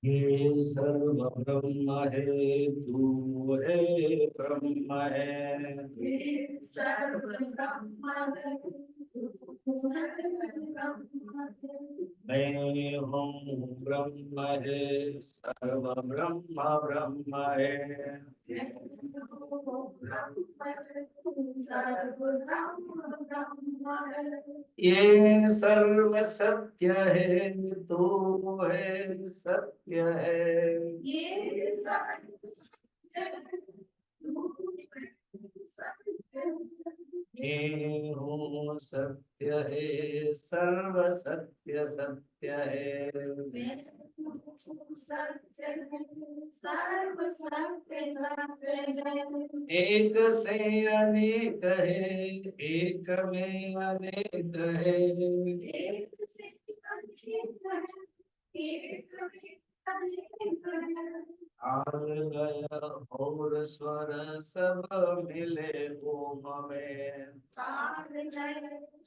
ये सर्व ब्रह्म है, तू है ब्रह्म है। ये सर्व ब्रह्म है, तू है ब्रह्म है। मैं हूँ ब्रह्म है, सर्व ब्रह्म ब्रह्म है। मैं हूँ ब्रह्म है, सर्व ब्रह्म ब्रह्म है। ये सर्व सत्य है, तू है सत्य है। ये सर्व सत्य है, तू है सत्य है। मैं हूँ सत्य है, सर्व सत्य सत्य है। मैं हूँ सत्य है, सर्व सत्य सत्य है। एक से अनेक है, एक में अनेक है। एक से अनेक है, एक में अनेक है। आल लय और स्वर सब मिले ओम में। आल लय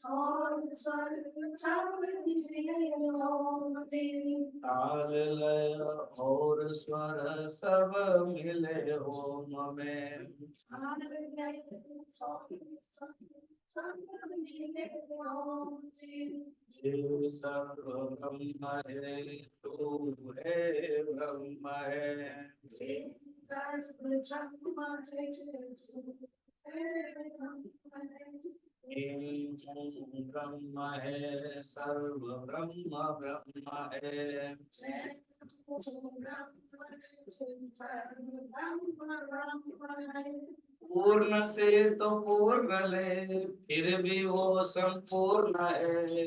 और स्वर सब मिले ओम में। ताल लय और स्वर सब मिले ओम में। ताल लय और स्वर सब मिले ओम में। शिव सर्व ब्रह्म है, तू है ब्रह्म है। शिव सर्व ब्रह्म है, तू है ब्रह्म है। ब्रह्म है, सर्व ब्रह्म ब्रह्म है। पूर्ण से तो पूर्ण ले, फिर भी वो संपूर्ण है।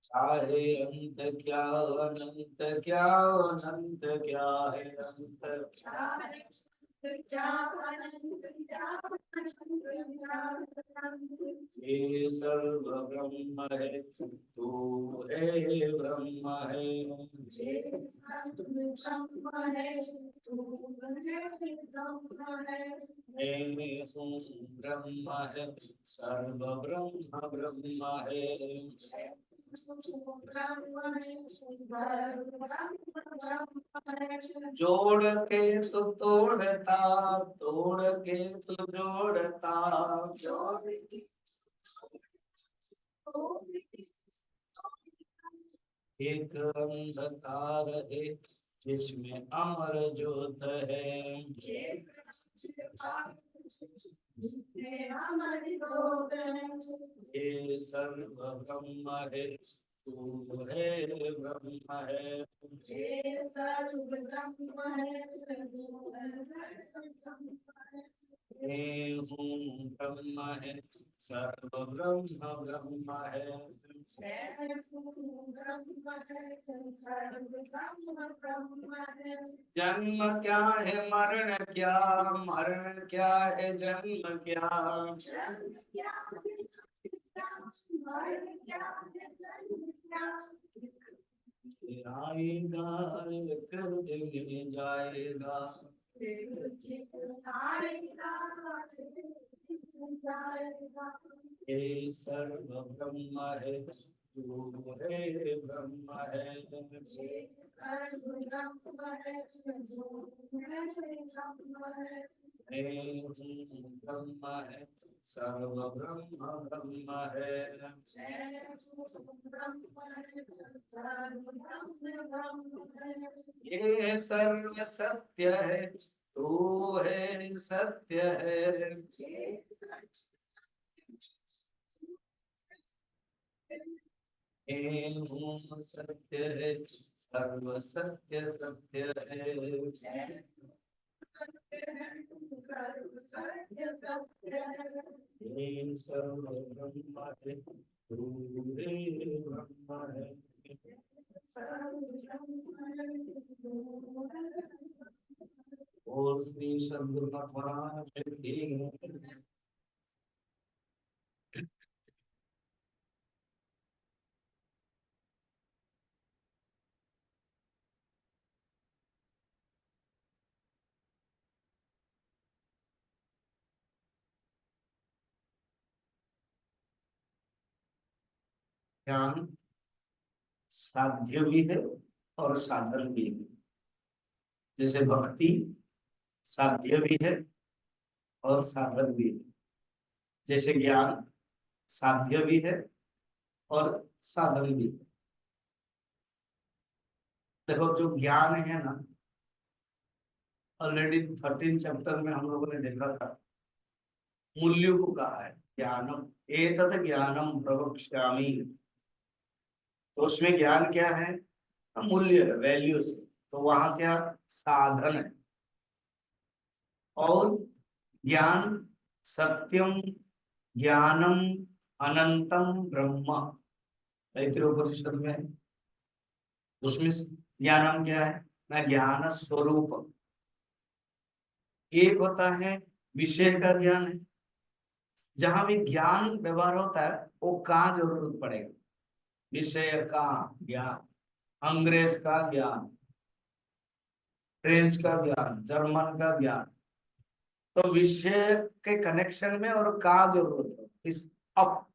चाहे अंत क्या अनंत क्या, अनंत क्या है अंत क्या है। ये सर्व ब्रह्म है, तू है ब्रह्म है। ये सर्व ब्रह्म है, तू है ब्रह्म है। मैं हूँ ब्रह्म है, सर्व ब्रह्म ब्रह्म है। जोड़ के तो तोड़ता, तोड़ के तो जोड़ता। जोड़ के एक अंधकार है, जिसमें अमर ज्योत है। एक अंधकार जिसमें अमर ज्योत है। ये सर्व ब्रह्म है, तू है ब्रह्म है। ये सर्व ब्रह्म है, तू है ब्रह्म है। मैं हूँ ब्रह्म है, सर्व ब्रह्म ब्रह्म है। जन्म क्या है मरण क्या, मरण क्या है जन्म क्या। जन्म क्या है मरण क्या है जन्म क्या। आएगा एक दिन जाएगा। ये सर्व ब्रह्म है, तू है ब्रह्म है। मैं हूँ ब्रह्म है, सर्व ब्रह्म ब्रह्म है। ये सर्व सत्य है, तू है सत्य है। मैं हूँ सत्य है, सर्व सत्य सत्य है। ये सर्व ब्रह्म है, तू है ब्रह्म है। और श्री सद्गुरुनाथ महाराज की ज्ञान साध्य भी है और साधन भी है। जैसे भक्ति साध्य भी है और साधन भी है। जैसे ज्ञान साध्य भी है और साधन भी है। देखो जो ज्ञान है ना, ऑलरेडी 13 चैप्टर में हम लोगों ने देखा था, मूल्यों को कहा है ज्ञानम, एतत् ज्ञानम प्रवक्ष्यामि। तो उसमें ज्ञान क्या है? मूल्य है, वैल्यूज। तो वहां क्या साधन है। और ज्ञान सत्यम ज्ञानम अनंतम ब्रह्म, तैत्तिरीयोपनिषद में। उसमें ज्ञानम क्या है ना? ज्ञान स्वरूप। एक होता है विषय का ज्ञान है, जहां भी ज्ञान व्यवहार होता है वो कहाँ जरूरत पड़ेगा? विषय का ज्ञान, अंग्रेज का ज्ञान, फ्रेंच का ज्ञान, जर्मन का ज्ञान। तो विषय के कनेक्शन में और कहाँ जरूरत है इस ऑफ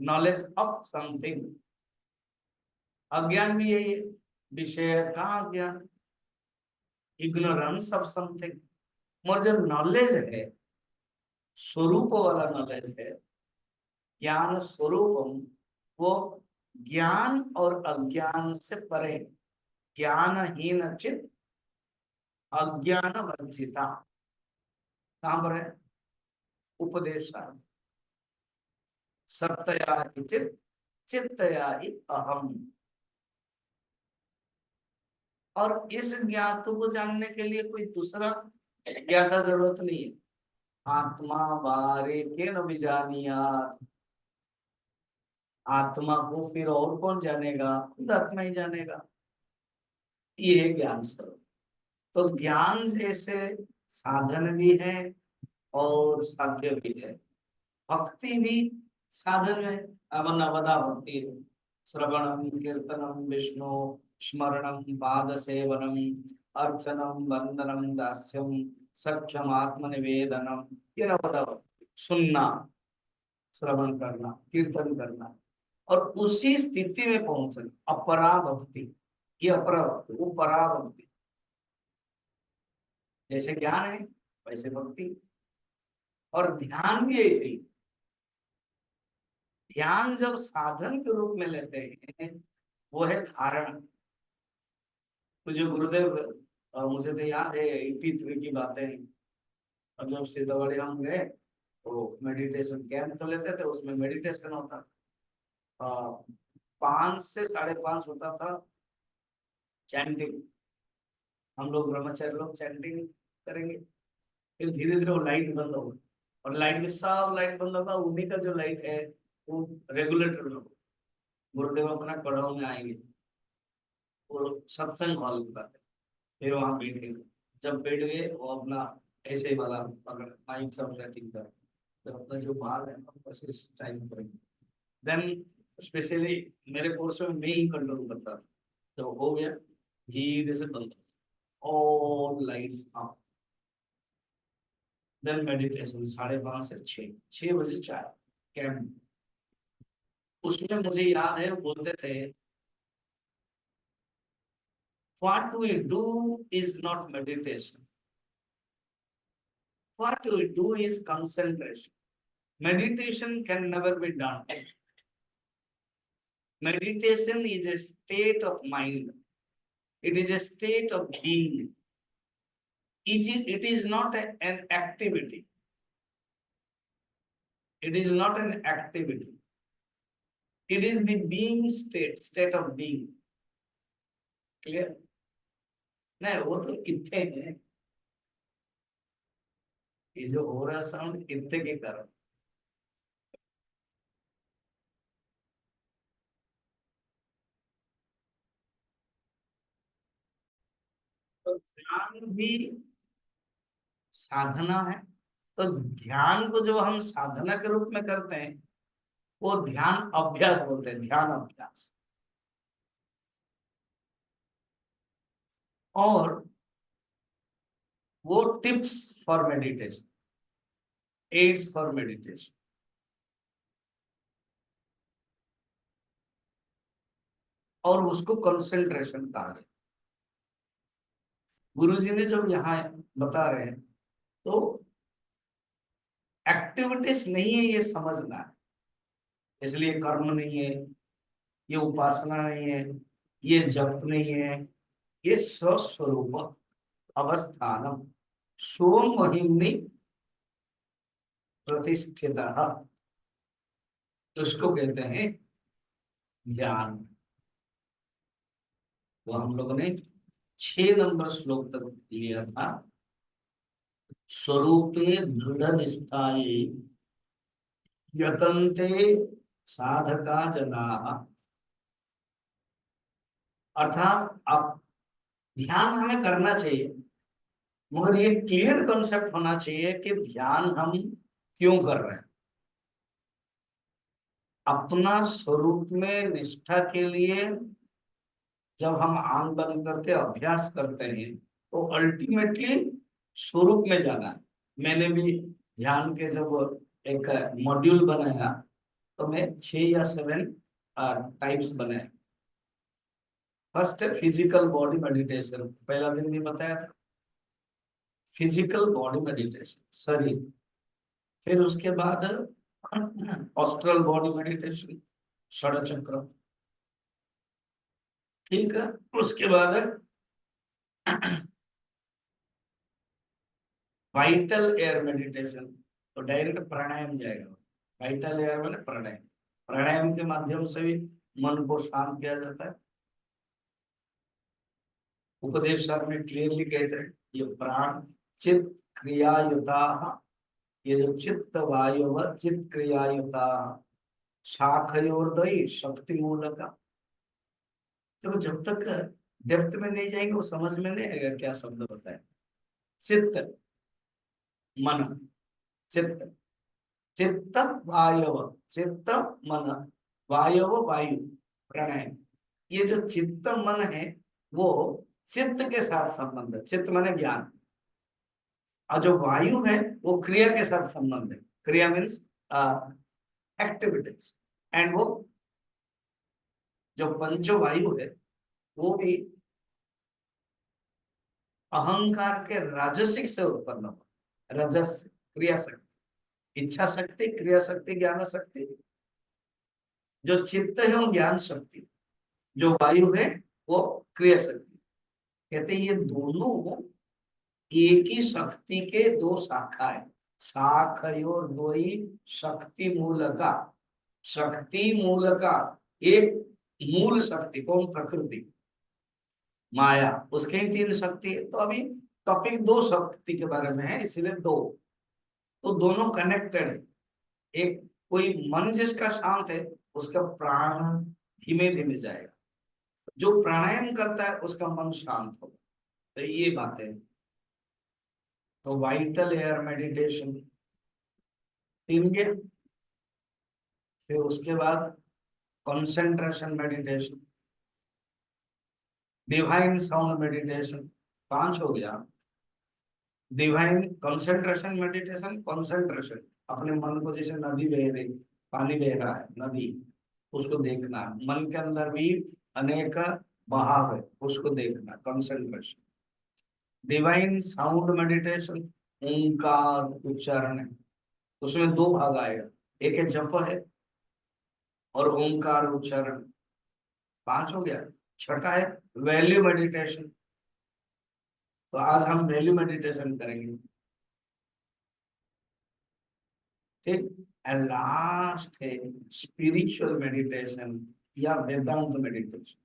नॉलेज ऑफ समथिंग। अज्ञान भी यही है, विषय का ज्ञान, इग्नोरेंस ऑफ समथिंग। और जो नॉलेज है, स्वरूप वाला नॉलेज है, ज्ञान स्वरूपम, वो ज्ञान और अज्ञान से परे, ज्ञानहीन चित अज्ञान वर्जिता। कहां पर है? उपदेशा सत्तया हि चित चित्तया हि अहम। और इस ज्ञात को जानने के लिए कोई दूसरा ज्ञाता जरूरत नहीं है। आत्मा बारे के न जानियात, आत्मा को फिर और कौन जानेगा? खुद आत्मा ही जानेगा। ये है ज्ञान स्वरूप। तो ज्ञान जैसे साधन भी है और साध्य भी है। भक्ति भी साधन है। अब नवदा भक्ति है, श्रवणम कीर्तनम विष्णु स्मरणम पाद सेवनम अर्चनम वंदनम दास्यम सख्यम आत्मनिवेदनम। ये नवदा भक्ति, सुनना, श्रवण करना, कीर्तन करना और उसी स्थिति में पहुंचना, अपरा भक्ति। ये अपरा भक्ति, वो परा भक्ति। जैसे ज्ञान है वैसे भक्ति। और ध्यान भी ऐसे ही। ध्यान जब साधन के रूप में लेते हैं, वो है धारणा। मुझे गुरुदेव, मुझे तो याद है 83 की बातें हैं। और जब सीतामढ़ी हम गए तो मेडिटेशन कैंप तो लेते थे, उसमें मेडिटेशन होता। 5 से 5:30 होता था चैंटिंग। हम लोग ब्रह्मचारी लोग चैंटिंग करेंगे। फिर धीरे धीरे वो लाइट बंद होगा, और लाइट में सब लाइट बंद होगा, उन्हीं का जो लाइट है वो रेगुलेटर होगा। गुरुदेव अपना कड़ाव में आएंगे, वो सत्संग हॉल की बात है। फिर वहां बैठेंगे। जब बैठ गए वो अपना ऐसे वाला पकड़ माइक सब सेटिंग कर, तो अपना जो बाल है बस इस टाइम करेंगे। देन स्पेशली मेरे कोर्स में मैं ही कंट्रोल करता था। जब हो गया धीरे से बंद, all lights off. Then meditation 5:30 से 6 बजे चाय कैंप। उसमें मुझे याद है वो बोलते थे, what we do is not meditation, what we do is concentration. Meditation can never be done. Meditation is a state of mind, it is a state of being. It is not an activity, it is not an activity, it is the being state of being. Clear? नहीं, वो तो इतने हैं, ये जो हो रहा sound इतने के कारण। तो ध्यान भी साधना है। तो ध्यान को जो हम साधना के रूप में करते हैं वो ध्यान अभ्यास बोलते हैं, ध्यान अभ्यास। और वो tips for meditation, aids for meditation. और उसको कंसंट्रेशन कहा गया। गुरुजी ने जब यहाँ बता रहे हैं तो एक्टिविटीज नहीं है ये समझना है, इसलिए कर्म नहीं है, ये उपासना नहीं है, ये जप नहीं है, ये स्वस्वरूप अवस्थानम सोम महिमनि प्रतिष्ठित, उसको कहते हैं ध्यान। वो हम लोगों ने 6 नंबर श्लोक तक लिया था। स्वरूपे दृढ़ निष्ठाये यतन्ते साधका जनाः, अर्थात अब ध्यान हमें करना चाहिए, मगर ये क्लियर कॉन्सेप्ट होना चाहिए कि ध्यान हम क्यों कर रहे हैं। अपना स्वरूप में निष्ठा के लिए जब हम आंख बंद करके अभ्यास करते हैं तो अल्टीमेटली स्वरूप में जाना है। मैंने भी ध्यान के जब एक मॉड्यूल बनाया तो मैं 6 या 7 टाइप्स बनाए। फर्स्ट फिजिकल बॉडी मेडिटेशन, पहला दिन भी बताया था, फिजिकल बॉडी मेडिटेशन शरीर। फिर उसके बाद ऑस्ट्रल बॉडी मेडिटेशन षड चक्र, ठीक है। उसके बाद वाइटल एयर मेडिटेशन, तो डायरेक्ट प्राणायाम जाएगा। वाइटल एयर मैंने प्राणायाम, प्राणायाम के माध्यम से भी मन को शांत किया जाता है। उपदेश सार में क्लियरली कहते हैं ये प्राण चित्त क्रियायुता, ये जो चित्त वायु चित्त क्रियायुता शाखयोर्दयी शक्ति मूलक। तो जब तक डेप्थ में नहीं जाएंगे वो समझ में नहीं आएगा क्या शब्द बताए। चित्त मन, चित्त चित्त वायव, चित्त मन वायव वायु प्राणायाम। ये जो चित्त मन है वो चित्त के साथ संबंध है, चित्त माने ज्ञान, और जो वायु है वो क्रिया के साथ संबंध है। क्रिया मीन्स एक्टिविटीज, एंड वो जो पंचो वायु है वो भी अहंकार के राजसिक से उत्पन्न हुआ। रजस क्रिया शक्ति, इच्छा शक्ति, क्रिया शक्ति, ज्ञान शक्ति। जो चित्त है वो ज्ञान शक्ति, जो वायु है वो क्रिया शक्ति। कहते हैं ये दोनों एक ही शक्ति के दो शाखा है। शाखयोर द्वयी शक्ति मूलका, शक्ति मूलका एक मूल शक्ति कौन? प्रकृति माया, उसके ही 3 शक्ति है। तो अभी टॉपिक 2 शक्ति के बारे में है, इसलिए 2, तो दोनों कनेक्टेड है। एक कोई मन जिसका शांत है उसका प्राण धीमे धीमे जाएगा, जो प्राणायाम करता है उसका मन शांत होगा। तो ये बातें हैं। तो वाइटल एयर मेडिटेशन 3 के, फिर उसके बाद concentration meditation, divine sound meditation 5 हो गया। डिवाइन कंसंट्रेशन मेडिटेशन, कंसंट्रेशन अपने मन को, जैसे नदी बह रही, पानी बह रहा है नदी, उसको देखना। मन के अंदर भी अनेक बहाव है, उसको देखना, कंसंट्रेशन। डिवाइन साउंड मेडिटेशन ओंकार उच्चारण है, उसमें 2 भाग आएगा, एक है जप है और ओंकार उच्चारण। 5 हो गया। छठा है वैल्यू मेडिटेशन, तो आज हम वैल्यू मेडिटेशन करेंगे, ठीक। एंड लास्ट है स्पिरिचुअल मेडिटेशन या वेदांत मेडिटेशन।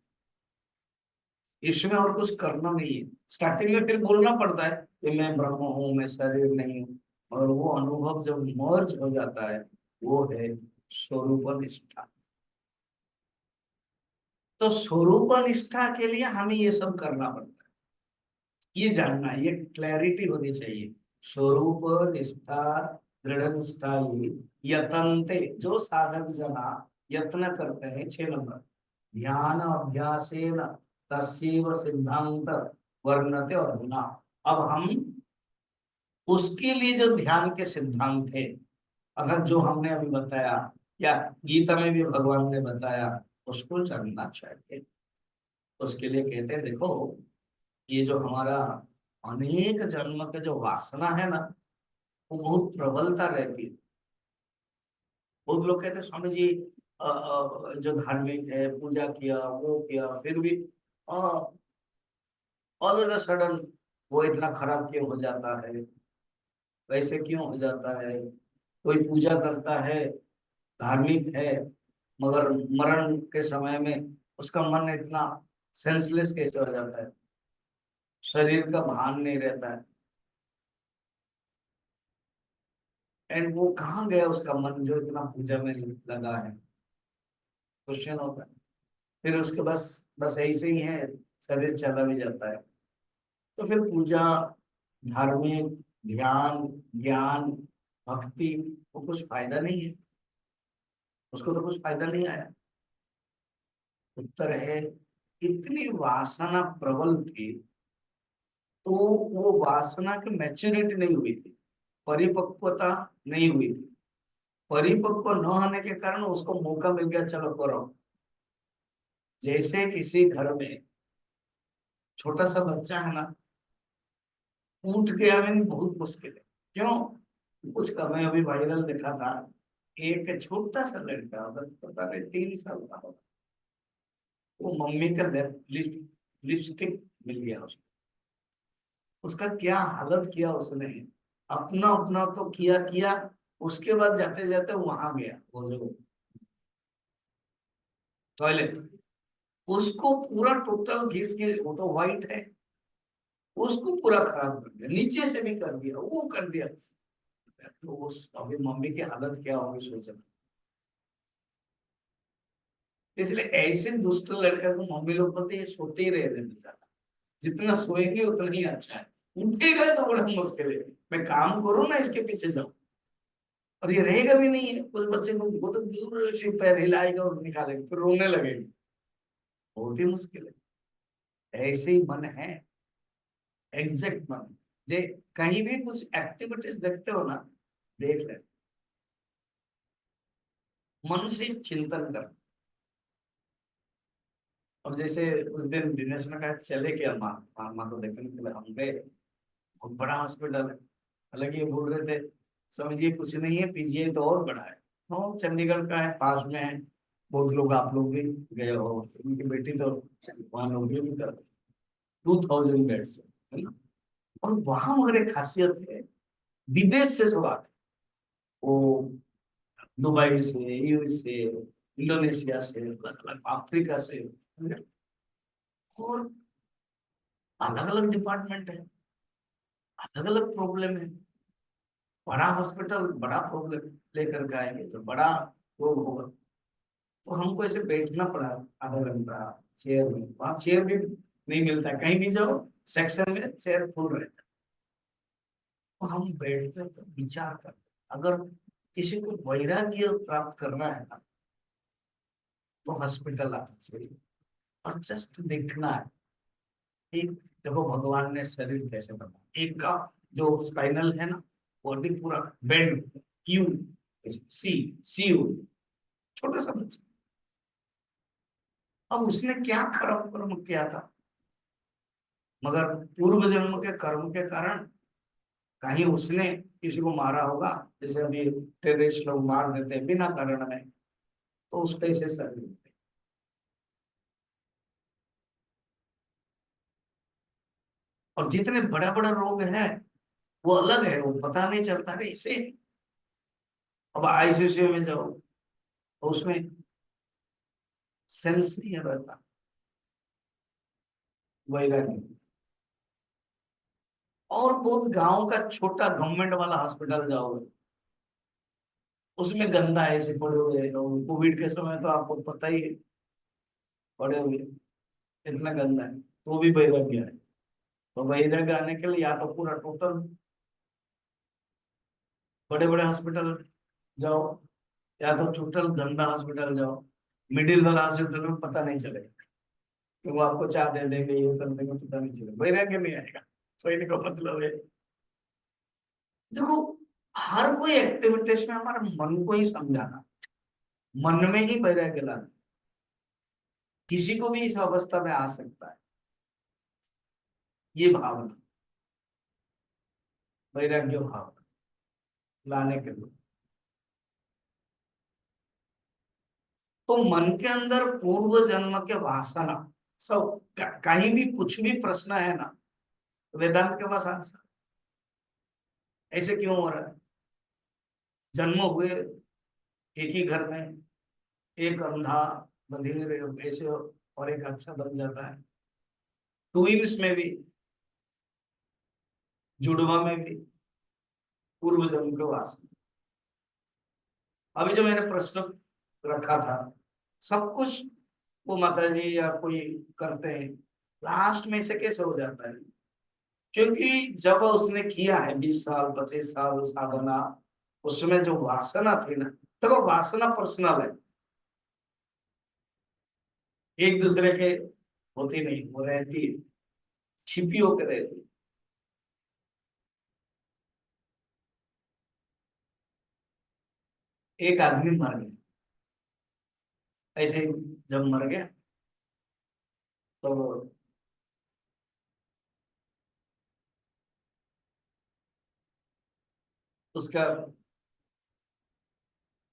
इसमें और कुछ करना नहीं है, स्टार्टिंग में फिर बोलना पड़ता है कि मैं ब्रह्म हूं, मैं शरीर नहीं हूं, और वो अनुभव जब मर्ज हो जाता है वो है स्वरूप निष्ठा। तो स्वरूप निष्ठा के लिए हमें ये सब करना पड़ता है, ये जानना है, ये क्लैरिटी होनी चाहिए। स्वरूप निष्ठा दृढ़ निष्ठा यतन्ते, जो साधक जना यत्न करते हैं। 6 नंबर ध्यान अभ्यासेन तस्यैव सिद्धांत वर्णते अधुना। अब हम उसके लिए जो ध्यान के सिद्धांत है, अर्थात जो हमने अभी बताया या गीता में भी भगवान ने बताया, उसको जानना चाहिए। उसके लिए कहते हैं देखो, ये जो हमारा अनेक जन्म के जो वासना है ना, वो बहुत प्रबलता रहती है। बहुत लोग कहते हैं स्वामी जी जो धार्मिक है, पूजा किया, वो किया, फिर भी ऑल ऑफ सडन वो इतना खराब क्यों हो जाता है, वैसे क्यों हो जाता है। कोई पूजा करता है, धार्मिक है, मगर मरण के समय में उसका मन इतना सेंसलेस कैसे हो जाता है, शरीर का भान नहीं रहता है, एंड वो कहाँ गया उसका मन जो इतना पूजा में लगा है, क्वेश्चन होता है। फिर उसके बस बस ऐसे ही है, शरीर चला भी जाता है। तो फिर पूजा, धार्मिक, ध्यान, ज्ञान, भक्ति, वो कुछ फायदा नहीं है, उसको तो कुछ फायदा नहीं आया। उत्तर है, इतनी वासना प्रबल थी, तो वो वासना की मैच्योरिटी नहीं हुई थी, परिपक्वता नहीं हुई थी। परिपक्व न होने के कारण उसको मौका मिल गया, चलो करो। जैसे किसी घर में छोटा सा बच्चा है ना, उठ गया, में बहुत मुश्किल है। क्यों? कुछ का मैं अभी वायरल देखा था, एक छोटा सा लड़का होगा, पता नहीं 3 साल का होगा, वो मम्मी का लिपस्टिक मिल गया उसको। उसका क्या हालत किया उसने, अपना अपना तो किया किया, उसके बाद जाते जाते वहां गया वो जो टॉयलेट, उसको पूरा टोटल घिस के, वो तो व्हाइट है, उसको पूरा खराब कर दिया, नीचे से भी कर दिया, वो कर दिया। तो उस अभी मम्मी की हालत क्या होगी सोचना। इसलिए ऐसे दुष्ट लड़का को मम्मी लोग बोलते हैं, ये सोते ही रह देना ज्यादा, जितना सोएंगे उतना ही अच्छा है। उठेगा तो बड़ा मुश्किल है, मैं काम करूँ ना इसके पीछे जाऊं, और ये रहेगा भी नहीं है। उस बच्चे को वो तो दूर से पैर हिलाएगा और निकालेगा, फिर रोने लगेगा, बहुत ही मुश्किल है। ऐसे ही मन है, एग्जैक्ट मन। जे कहीं भी कुछ एक्टिविटीज देखते हो ना, देख ले, मन से चिंतन कर। और जैसे उस दिन दिनेश ने कहा चले क्या माँ, माँ को देखने के लिए हम गए। बहुत बड़ा हॉस्पिटल है, हालांकि ये बोल रहे थे स्वामी जी कुछ नहीं है, पीजीआई तो और बड़ा है। हाँ, चंडीगढ़ का है, पास में है। बहुत लोग, आप लोग भी गए हो, उनकी बेटी तो वहां नौकरी भी कर 2000 बेड्स है ना। और वहां मगर एक खासियत है, विदेश से सब आते हैं। वो दुबई से, यूएस से, इंडोनेशिया से, अलग अलग अफ्रीका से, और अलग अलग डिपार्टमेंट है, अलग अलग प्रॉब्लम है। बड़ा हॉस्पिटल बड़ा प्रॉब्लम लेकर के आएंगे तो बड़ा रोग होगा। तो हमको ऐसे बैठना पड़ा आधा घंटा चेयर में, वहां चेयर भी नहीं मिलता, कहीं भी जाओ सेक्शन में चेयर फुल रहता। तो हम बैठते तो विचार करते, अगर किसी को वैराग्य प्राप्त करना है ना, तो हॉस्पिटल आना चाहिए, और जस्ट देखना है कि देखो भगवान ने शरीर कैसे बना, एक का जो स्पाइनल है ना, बॉडी पूरा bend, you see see you, छोटा सा बच्चा। अब उसने क्या खराब कर्म किया था, मगर पूर्व जन्म के कर्म के कारण कहीं उसने किसी को मारा होगा, जैसे अभी टेररिस्ट लोग मार देते हैं बिना कारण में, तो उसका इसे शरीर। और जितने बड़ा बड़ा रोग है वो अलग है, वो पता नहीं चलता रे इसे। अब आईसीयू में जाओ तो उसमें सेंस नहीं रहता, वैराग्य। और बहुत गांव का छोटा गवर्नमेंट वाला हॉस्पिटल जाओगे, उसमें गंदा ऐसे पड़े हुए हैं, और कोविड के समय तो आपको पता ही है, पड़े हुए इतना गंदा है, तो भी वैराग्य है। तो वैराग्य आने के लिए या तो पूरा टोटल बड़े बड़े हॉस्पिटल जाओ, या तो टोटल गंदा हॉस्पिटल जाओ। मिडिल वाला हॉस्पिटल में पता नहीं चलेगा, कि वो आपको चाह दे देंगे, ये कर देंगे, पता नहीं चलेगा, वैराग्य नहीं आएगा। तो इनका मतलब है, देखो, हर कोई एक्टिविटीज में हमारा मन को ही समझाना, मन में ही वैराग्य लाना। किसी को भी इस अवस्था में आ सकता है, ये भावना, वैराग्य भावना लाने के लिए। तो मन के अंदर पूर्व जन्म के वासना सब, कहीं भी कुछ भी प्रश्न है ना, वेदांत के पास आंसर। ऐसे क्यों हो रहा है? जन्म हुए एक ही घर में, एक अंधा बधिर ऐसे, और एक अच्छा बन जाता है। ट्विंस में भी, जुड़वा में भी पूर्व जन्म के वासना। अभी जो मैंने प्रश्न रखा था, सब कुछ वो माता जी या कोई करते हैं, लास्ट में से कैसे हो जाता है? क्योंकि जब उसने किया है 20 साल 25 साल साधना, उसमें जो वासना थी ना, तो वो वासना पर्सनल है, एक दूसरे के होती नहीं, वो रहती है, छिपी होकर रहती है। एक आदमी मर गया, ऐसे ही जब मर गया तो उसका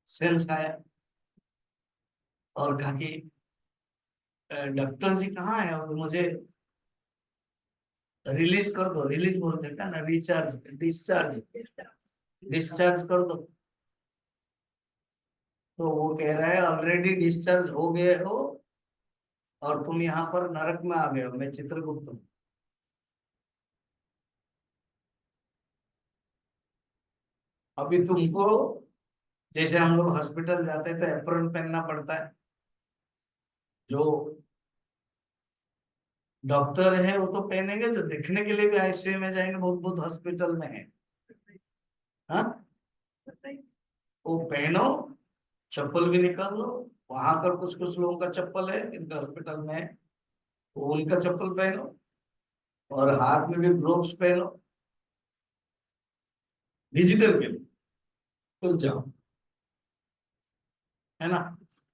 सेंस आया और कहा कि डॉक्टर जी कहाँ है, और मुझे रिलीज कर दो, रिलीज बोलते हैं क्या ना, रिचार्ज, डिस्चार्ज, डिस्चार्ज कर दो। तो वो कह रहा है ऑलरेडी डिस्चार्ज हो गए हो, और तुम यहाँ पर नरक में आ गए हो, मैं चित्रगुप्त हूँ। अभी तुमको, जैसे हम लोग हॉस्पिटल जाते हैं तो एप्रन पहनना पड़ता है, जो डॉक्टर है वो तो पहनेंगे, जो देखने के लिए भी आईसीयू में जाएंगे, बहुत बहुत हॉस्पिटल में है, हाँ, वो पहनो, चप्पल भी निकाल लो। वहां पर कुछ कुछ लोगों का चप्पल है, इनका हॉस्पिटल में है, वो उनका चप्पल पहनो, और हाथ में भी ग्लोव्स पहनो, डिजिटल के लिए खुल जाओ, है ना।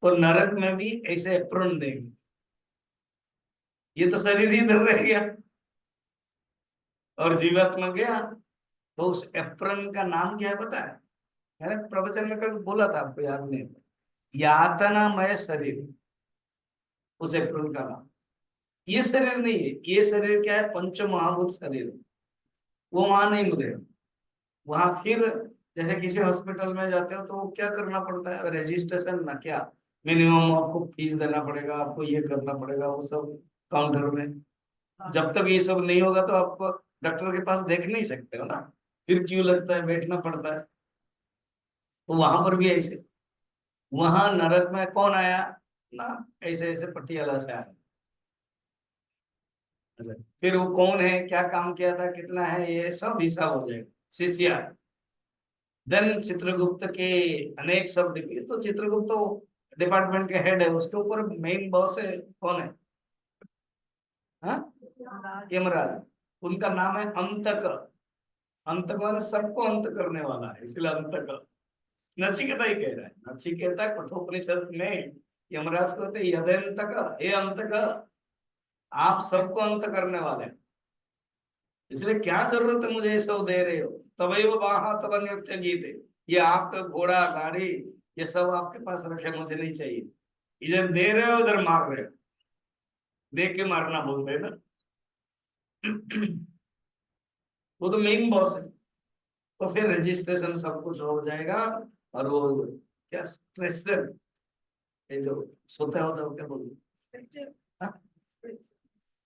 तो नरक में भी ऐसे एप्रन देंगे, ये तो शरीर ही इधर रह गया, और जीवात्मा गया। तो उस एप्रन का नाम क्या है पता है? मैंने प्रवचन में कभी बोला था, आपको याद नहीं? यातनामय शरीर, उस एप्रन का नाम। ये शरीर नहीं है, ये शरीर क्या है? पंच महाभूत शरीर, वो वहां नहीं मिलेगा। वहां फिर जैसे किसी हॉस्पिटल में जाते हो तो वो क्या करना पड़ता है, रजिस्ट्रेशन ना, क्या मिनिमम आपको फीस देना पड़ेगा, आपको ये करना पड़ेगा, वो सब काउंटर में। जब तक ये सब नहीं होगा तो आपको डॉक्टर के पास देख नहीं सकते हो ना, फिर क्यों लगता है, बैठना पड़ता है। तो वहां पर भी ऐसे, वहां नरक में कौन आया ना, ऐसे ऐसे पटियाला से आया। अच्छा, फिर वो कौन है, क्या काम किया था, कितना है, ये सब हिसाब हो जाएगा, शिष्य। देन चित्रगुप्त के अनेक शब्द, ये तो चित्रगुप्त तो डिपार्टमेंट के हेड है, उसके ऊपर मेन बॉस है, कौन है? हाँ, यमराज। उनका नाम है अंतक। अंतक माने सबको अंत करने वाला है, इसलिए अंतक। नचिकेता ही कह रहा है, नचिकेता कठोपनिषद में यमराज को कहते यदंतक, हे अंतक, आप सबको अंत करने वाले हैं, इसलिए क्या जरूरत है मुझे ये सब दे रहे हो, तभी वो वहां तब नृत्य गीत है, ये आपका घोड़ा गाड़ी ये सब आपके पास रखे, मुझे नहीं चाहिए। इधर दे रहे हो, उधर मार रहे हो, देख के मारना बोलते हैं ना। वो तो मेन बॉस है। तो फिर रजिस्ट्रेशन सब कुछ हो जाएगा, और वो क्या स्ट्रेसर, ये जो सोता होता है वो क्या बोलते हैं,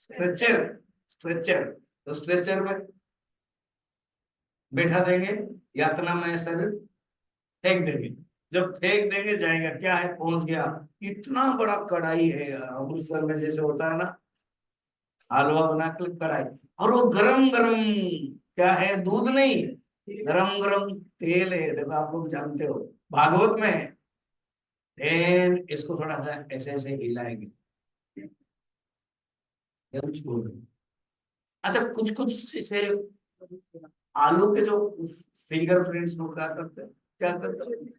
स्ट्रेचर, स्ट्रेचर, तो स्ट्रेचर में बैठा देंगे, यातना में शरीर फेंक देंगे। जब फेंक देंगे जाएगा, क्या है, पहुंच गया, इतना बड़ा कढ़ाई है अमृतसर में, जैसे होता है ना हलवा बना के कढ़ाई, और वो गरम गरम, क्या है, दूध नहीं, गरम गरम तेल है, देखो आप लोग जानते हो, भागवत में है। देन इसको थोड़ा सा ऐसे ऐसे हिलाएंगे, एकदम छोड़ देंगे। अच्छा, कुछ कुछ इसे आलू के जो फिंगर फ्रेंड्स लोग क्या करते हैं, क्या करते हैं,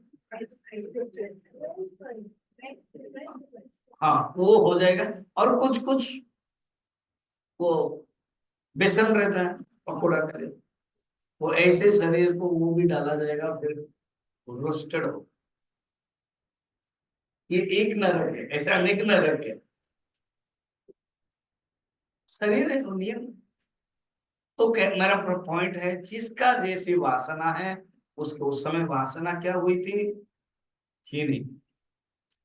हाँ वो हो जाएगा। और कुछ कुछ वो बेसन रहता है पकौड़ा के लिए, वो ऐसे शरीर को वो भी डाला जाएगा, फिर रोस्टेड हो। ये एक नरक है, ऐसे अनेक नरक है, शरीर है नियम। तो मेरा पॉइंट है, जिसका जैसी वासना है, उसको उस समय वासना क्या हुई थी नहीं,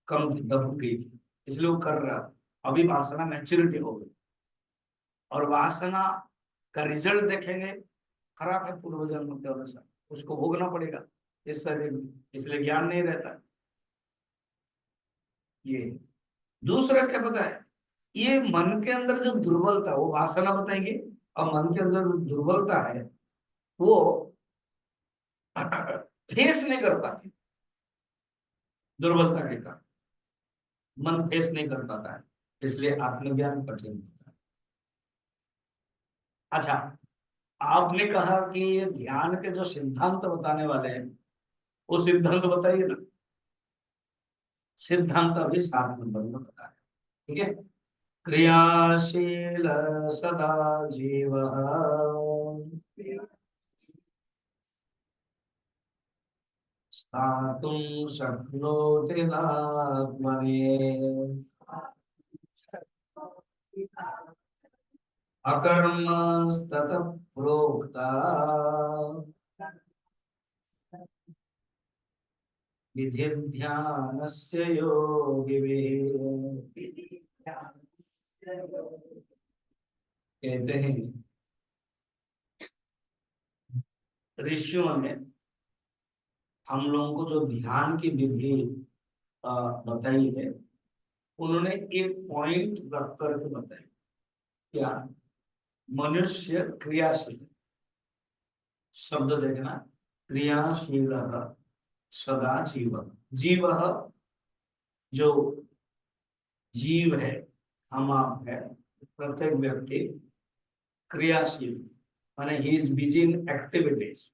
कम थी, दब गई थी, इसलिए वो कर रहा। अभी वासना मैच्योरिटी हो गई, और वासना का रिजल्ट देखेंगे, खराब है पूर्व जन्म के अनुसार, उसको भोगना पड़ेगा इस शरीर में, इसलिए ज्ञान नहीं रहता। ये दूसरा क्या पता है, ये मन के अंदर जो दुर्बलता, वो वासना बताएंगे, और मन के अंदर जो दुर्बलता है वो फेस नहीं कर पाती, दुर्बलता के कारण मन फेस नहीं कर पाता है, इसलिए आत्मज्ञान कठिन होता है। अच्छा, आपने कहा कि ये ध्यान के जो सिद्धांत बताने वाले हैं, वो सिद्धांत बताइए ना। सिद्धांत अभी 7 नंबर में बता रहे हैं, ठीक है। क्रियाशील सदा जीव स्थातुं शक्नोति नात्मने अकर्मस्ततः प्रोक्ता विधिर्ध्यानस्य योगिभिः। कहते हैं ऋषियों ने हम लोगों को जो ध्यान की विधि बताई है, उन्होंने एक पॉइंट रख करके बताई। क्या? मनुष्य क्रियाशील, शब्द देखना, क्रियाशील सदा जीव। जीव जो जीव है, हम आप है, प्रत्येक व्यक्ति क्रियाशील, माने he is busy in activities,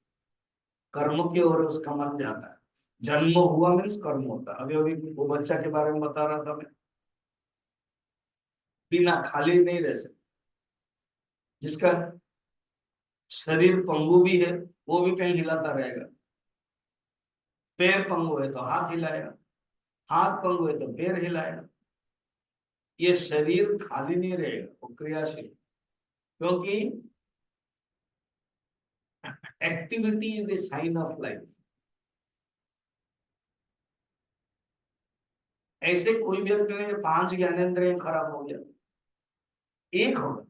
कर्म की ओर उसका मन जाता है। जन्म हुआ मीन्स कर्म होता है। अभी अभी वो बच्चा के बारे में बता रहा था मैं, बिना खाली नहीं रह सकता, जिसका शरीर पंगु भी है, वो भी कहीं हिलाता रहेगा। पैर पंगु है तो हाथ हिलाएगा, हाथ पंगु है तो पैर हिलाएगा। ये शरीर खाली नहीं रहेगा, वो क्रियाशील, क्योंकि activity is the sign of life. ऐसे कोई व्यक्ति नहीं, 5 ज्ञानेंद्रिय खराब हो गया, एक होगा,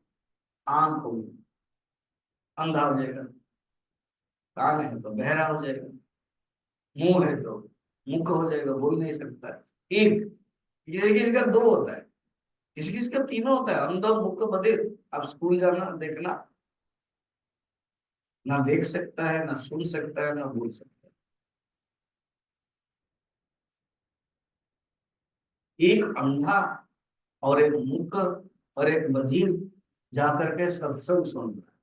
आंख होगी, अंधा हो जाएगा, कान है तो बहरा हो जाएगा, मुंह है तो मुख हो जाएगा, बोल नहीं सकता। एक, किसी किसी का 2 होता है, किसी किसी का 3 होता है, अंधा मुख बधिर। अब स्कूल जाना देखना, ना देख सकता है, ना सुन सकता है, ना बोल सकता है। एक अंधा और एक मूक और एक बधिर जाकर के सत्संग सुन रहा है,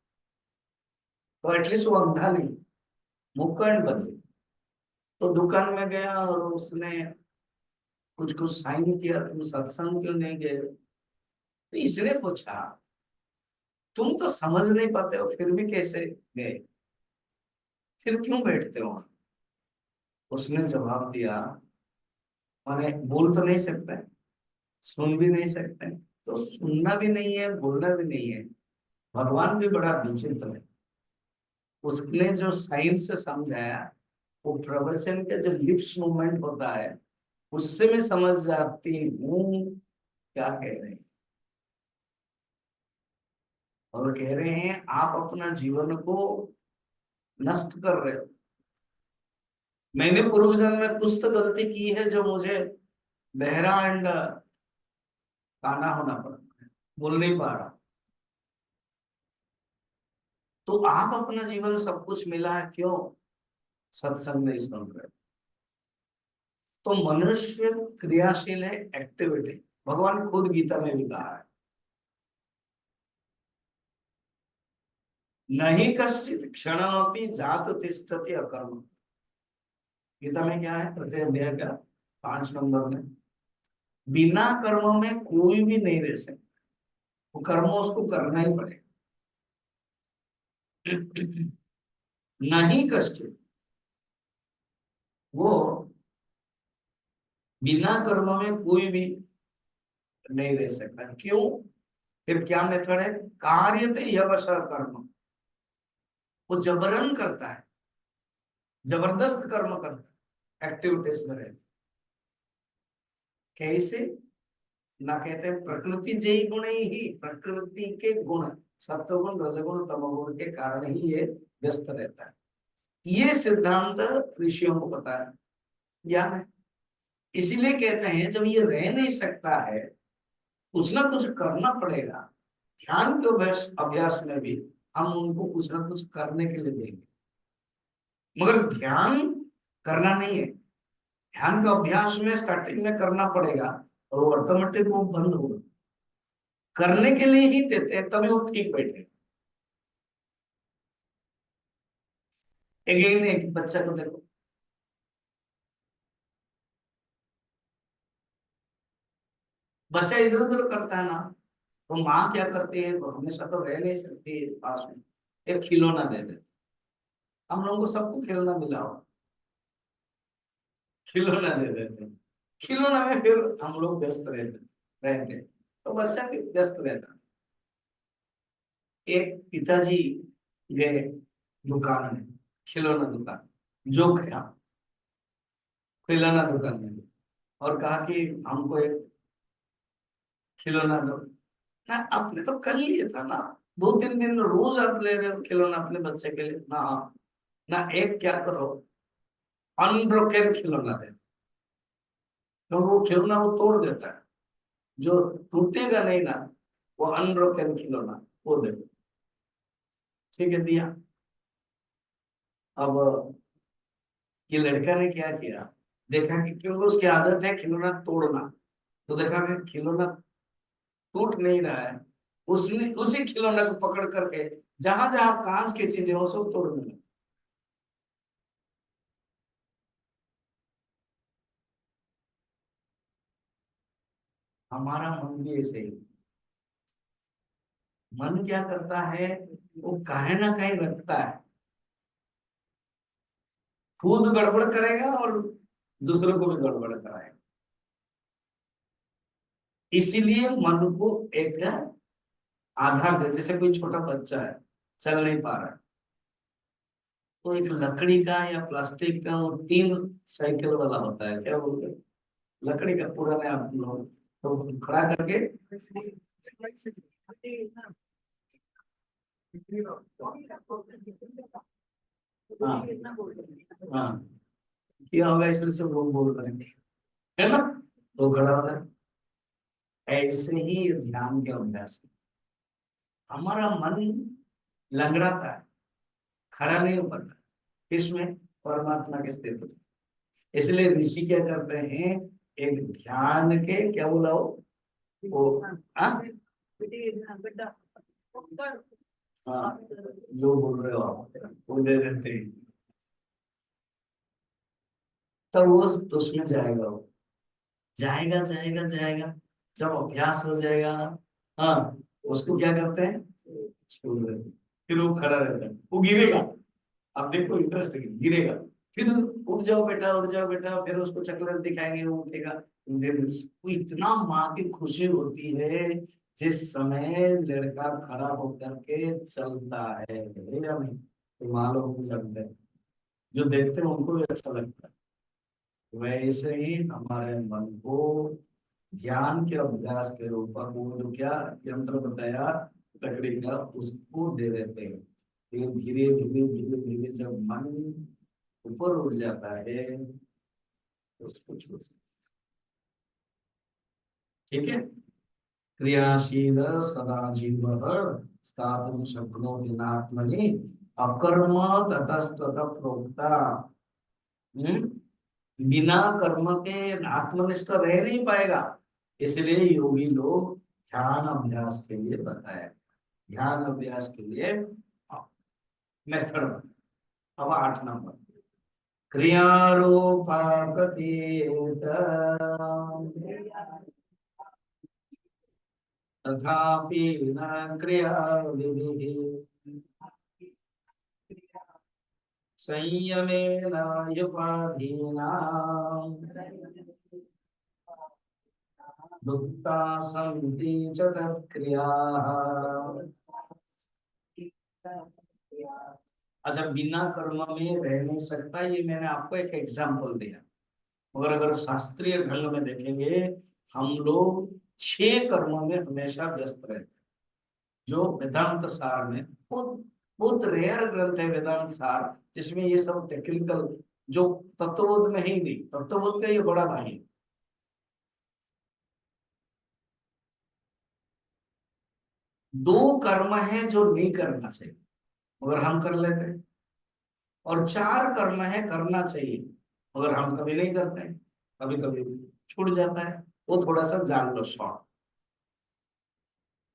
तो एटलीस्ट वो अंधा नहीं, मूक एंड बधिर। तो दुकान में गया और उसने कुछ कुछ साइन किया, तुम सत्संग क्यों नहीं गए? तो इसने पूछा, तुम तो समझ नहीं पाते हो, फिर भी कैसे गए, फिर क्यों बैठते हो? उसने जवाब दिया, माने बोल तो नहीं सकते, सुन भी नहीं सकते, तो सुनना भी नहीं है, बोलना भी नहीं है। भगवान भी बड़ा विचित्र है, उसने जो साइंस से समझाया, वो प्रवचन के जो लिप्स मूवमेंट होता है, उससे मैं समझ जाती हूँ क्या कह रहे हैं। और कह रहे हैं आप अपना जीवन को नष्ट कर रहे हो। मैंने पूर्व जन्म में कुछ तो गलती की है, जो मुझे बहरा एंड काना होना पड़ा, बोल नहीं पा रहा। तो आप अपना जीवन सब कुछ मिला है, क्यों सत्संग नहीं सुन रहे? तो मनुष्य क्रियाशील है, एक्टिविटी। भगवान खुद गीता में भी कहा है, नहीं कश्चित क्षणमपि जात तिष्ठति अकर्म। गीता में क्या है? तृतीय अध्याय का 5 नंबर में, बिना कर्म में कोई भी नहीं रह सकता, वो कर्म उसको करना ही पड़ेगा। नहीं कष्ट, वो बिना कर्म में कोई भी नहीं रह सकता। क्यों? फिर क्या मेथड है? कार्यते यवश कर्म, वो जबरन करता है, जबरदस्त कर्म करता है, एक्टिविटीज में रहता है। कैसे? ना कहते हैं प्रकृति जय गुण ही, प्रकृति के गुण सत्वगुण रजगुण तमोगुण के कारण ही ये व्यस्त रहता है। ये सिद्धांत ऋषियों को पता है, ज्ञान है। इसीलिए कहते हैं जब ये रह नहीं सकता है, कुछ ना कुछ करना पड़ेगा। ध्यान के अभ्यास अभ्यास में भी हम उनको कुछ ना कुछ करने के लिए देंगे, मगर ध्यान करना नहीं है। ध्यान का अभ्यास में स्टार्टिंग में करना पड़ेगा और वो ऑटोमेटिक वो बंद होगा। करने के लिए ही देते हैं, तभी वो ठीक बैठे। एक बच्चा को देखो, बच्चा इधर उधर करता है ना, तो माँ क्या करती है, वो हमेशा तो रह नहीं सकती है पास में, एक खिलौना दे देते। हम लोगों को सबको खिलौना मिला हो, खिलौना दे देते हैं। खिलौना में फिर हम लोग व्यस्त रहते तो बच्चा भी व्यस्त रहता। एक पिताजी गए दुकान में, खिलौना दुकान, जो गया खिलौना दुकान में और कहा कि हमको एक खिलौना दो ना। आपने तो कर लिए था ना, 2-3 दिन रोज आप ले रहे हो खिलौना अपने बच्चे के लिए ना। ना एक क्या करो, अनब्रोकन खिलौना दे, तो वो खिलौना वो तोड़ देता है, जो टूटेगा नहीं ना, वो अनब्रोकन खिलौना वो दे। ठीक है, दिया। अब ये लड़का ने क्या किया, देखा कि क्योंकि उसकी आदत है खिलौना तोड़ना, तो देखा कि खिलौना टूट नहीं रहा है, उसने उसी खिलौना को पकड़ करके जहां जहां कांच की चीजें वो सब तोड़ने लगा। हमारा मन भी ऐसे ही, मन क्या करता है, वो कहीं ना कहीं रखता है, खुद गड़बड़ करेगा और दूसरों को भी गड़बड़ कराएगा। इसीलिए मन को एक आधार दे। जैसे कोई छोटा बच्चा है, चल नहीं पा रहा है, तो एक लकड़ी का या प्लास्टिक का वो 3 साइकिल वाला होता है, क्या बोलते हैं, लकड़ी का पुराने आप लोग, तो खड़ा करके, हाँ हाँ, किया होगा इसलिए सब लोग बोल रहे हैं, है ना। तो खड़ा होता है। ऐसे ही ध्यान के अभ्यास है। हमारा मन लंगड़ाता है, खड़ा नहीं हो पाता, इसमें परमात्मा की स्थिति में। इसलिए ऋषि क्या करते हैं, एक ध्यान के क्या बोला वो हाँ हाँ, जो बोल रहे हो आप वो दे देते हैं, तब वो उसमें जाएगा, वो जाएगा जाएगा जाएगा। जब अभ्यास हो जाएगा, हाँ, उसको क्या करते हैं, छोड़ देते हैं। फिर वो खड़ा रहता है, वो गिरेगा। अब देखो इंटरेस्ट गिरेगा, फिर उठ जाओ बेटा उठ जाओ बेटा, फिर उसको चॉकलेट दिखाएंगे, वो उठेगा। वो इतना माँ की खुशी होती है जिस समय लड़का खड़ा होकर के चलता है या नहीं, तो माँ लोग भी चलते हैं, जो देखते हैं उनको भी अच्छा लगता है। वैसे ही हमारे मन को ध्यान के अभ्यास के रूप में वो जो क्या यंत्र बताया लकड़ी का, उसको दे देते हैं। फिर धीरे धीरे धीरे धीरे जब मन ऊपर उठ जाता है तो उसको छोड़ सकते। ठीक है। क्रियाशील सदा जीव स्थातुं शक्नोति नात्मनि अकर्म ततस्तत प्रोक्ता। हम्म? बिना कर्म के आत्मनिष्ठ रह नहीं पाएगा। इसलिए योगी लोग ध्यान अभ्यास के लिए बताया, ध्यान अभ्यास के लिए मेथड। अब 8 नंबर, क्रियारूपा प्रतीत तथापि न क्रिया विधि संयमेन युपाधीना दुःखा सन्ति च तत्क्रियाः। अच्छा, बिना कर्म में रह नहीं सकता, ये मैंने आपको एक एग्जाम्पल दिया। मगर अगर शास्त्रीय ढंग में देखेंगे, हम लोग 6 कर्मों में हमेशा व्यस्त रहते हैं। जो वेदांत सार में बहुत बहुत रेयर ग्रंथ है वेदांत सार, जिसमें ये सब टेक्निकल जो तत्वबोध में ही नहीं, तत्वबोध का ये बड़ा भाई है। 2 कर्म है जो नहीं करना चाहिए मगर हम कर लेते हैं, और 4 कर्म है करना चाहिए मगर हम कभी नहीं करते हैं, कभी कभी छूट जाता है। वो थोड़ा सा जान लो शॉर्ट।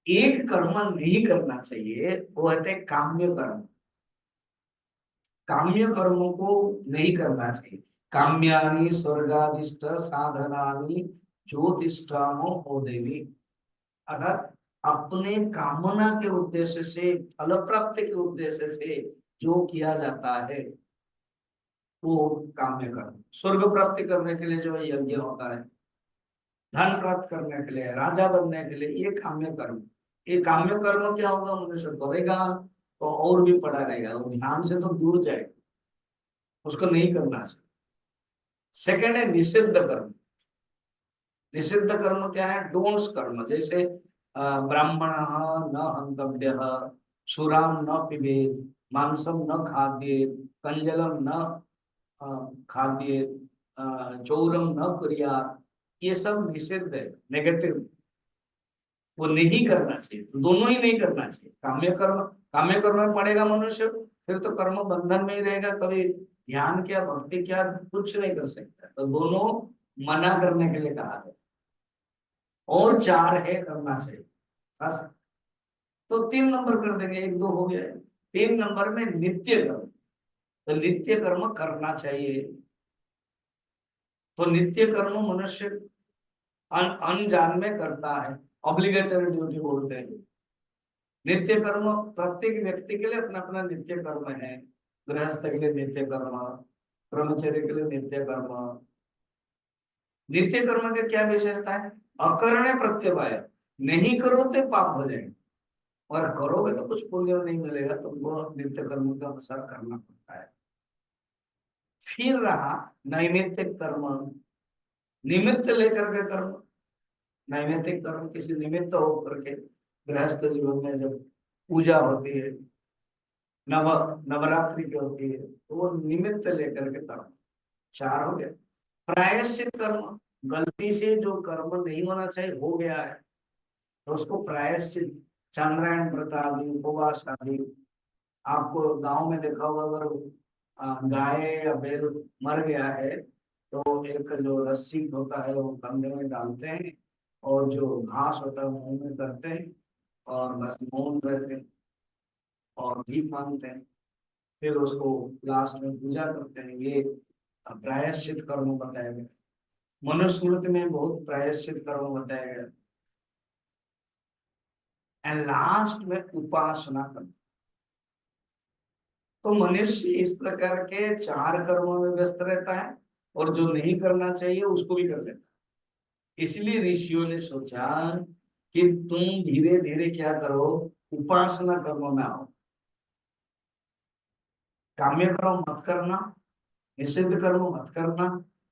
एक कर्म नहीं करना चाहिए, वो है काम्य कर्म। काम्य कर्मों को नहीं करना चाहिए। काम्यानि स्वर्गादिष्ट साधनानि ज्योतिष्ठामो हो देवी, अर्थात अपने कामना के उद्देश्य से, फल प्राप्ति के उद्देश्य से जो किया जाता है वो काम्य कर्म। स्वर्ग प्राप्ति करने के लिए जो यज्ञ होता है, धन प्राप्त करने के लिए, राजा बनने के लिए, ये काम्य कर्म। ये काम्य कर्म क्या होगा, मनुष्य करेगा तो और भी पड़ा रहेगा, वो ध्यान से तो दूर जाएगा, उसको नहीं करना चाहिए। सेकंड है निषिद्ध कर्म। निषिद्ध कर्म क्या है, डोंट्स कर्म, जैसे ब्राह्मण न हंतव्य, सुराम न पिबेत, मांसम न खाद्य, कंजलम न खाद्य, चौरम न कुरिया, ये सब निषिद्ध है, नेगेटिव, वो नहीं करना चाहिए। तो दोनों ही नहीं करना चाहिए। काम्य कर्म में पड़ेगा मनुष्य, फिर तो कर्म बंधन में ही रहेगा, कभी ध्यान क्या भक्ति क्या कुछ नहीं कर सकता। तो दोनों मना करने के लिए कहा गया। और 4 है करना चाहिए बस। तो 3 नंबर कर देंगे, 1 2 हो गया है। 3 नंबर में नित्य कर्म, तो नित्य कर्म करना चाहिए। तो नित्य कर्म मनुष्य अनजान में करता है, ऑब्लिगेटरी ड्यूटी बोलते हैं। नित्य कर्म प्रत्येक व्यक्ति के लिए अपना अपना नित्य कर्म है। गृहस्थ के लिए नित्य कर्म, ब्रह्मचर्य के लिए नित्य कर्म। नित्य कर्म की क्या विशेषता है, अकरणे प्रत्यवाय, नहीं करो तो पाप हो जाएंगे, और करोगे तो कुछ पुण्य नहीं मिलेगा, तुमको नित्य कर्म के अनुसार करना पड़ता है। फिर रहा नैमित्तिक कर्म, निमित्त लेकर के कर्म। नैमित्तिक कर्म किसी निमित्त होकर के, गृहस्थ जीवन में जब पूजा होती है, नव नवरात्रि की होती है, तो वो निमित्त लेकर के कर्म। 4 हो गया। प्रायश्चित कर्म, गलती से जो कर्म नहीं होना चाहिए हो गया है, तो उसको प्रायश्चित, चंद्रायण व्रत आदि, उपवास आदि। आपको गांव में देखा होगा, अगर गाय या बैल मर गया है तो एक जो रस्सी होता है वो कंधे में डालते हैं, और जो घास होता है मुंह में करते हैं, और बस मौन रहते हैं और भी मानते हैं। फिर उसको लास्ट में पूजा करते हैं। ये प्रायश्चित कर्म बताया गया। मनुस्मृति में बहुत प्रायश्चित कर्म बताया गया। एंड लास्ट में उपासना कर्म। तो मनुष्य इस प्रकार के 4 कर्मों में व्यस्त रहता है, और जो नहीं करना चाहिए उसको भी कर लेता है। इसलिए ऋषियों ने सोचा कि तुम धीरे धीरे क्या करो, उपासना कर्म में आओ। काम्य कर्म मत करना, निषिद्ध कर्म मत करना,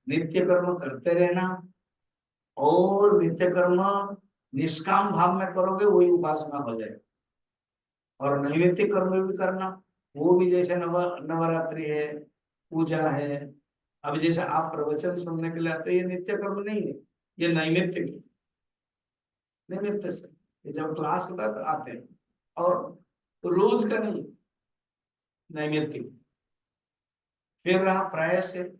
नित्य कर्म करते रहना। और नित्य कर्म निष्काम भाव में करोगे वही उपासना हो जाएगी। और नैमित्तिक कर्म भी करना, वो भी जैसे नवरात्रि है, पूजा है। अब जैसे आप प्रवचन सुनने के लिए आते हैं, ये नित्य कर्म नहीं है, ये नैमित्तिक है। निमित्त से, ये जब क्लास होता है तो आते हैं, और रोज का नहीं, नैमित्तिक। फिर रहा प्रायश्चित,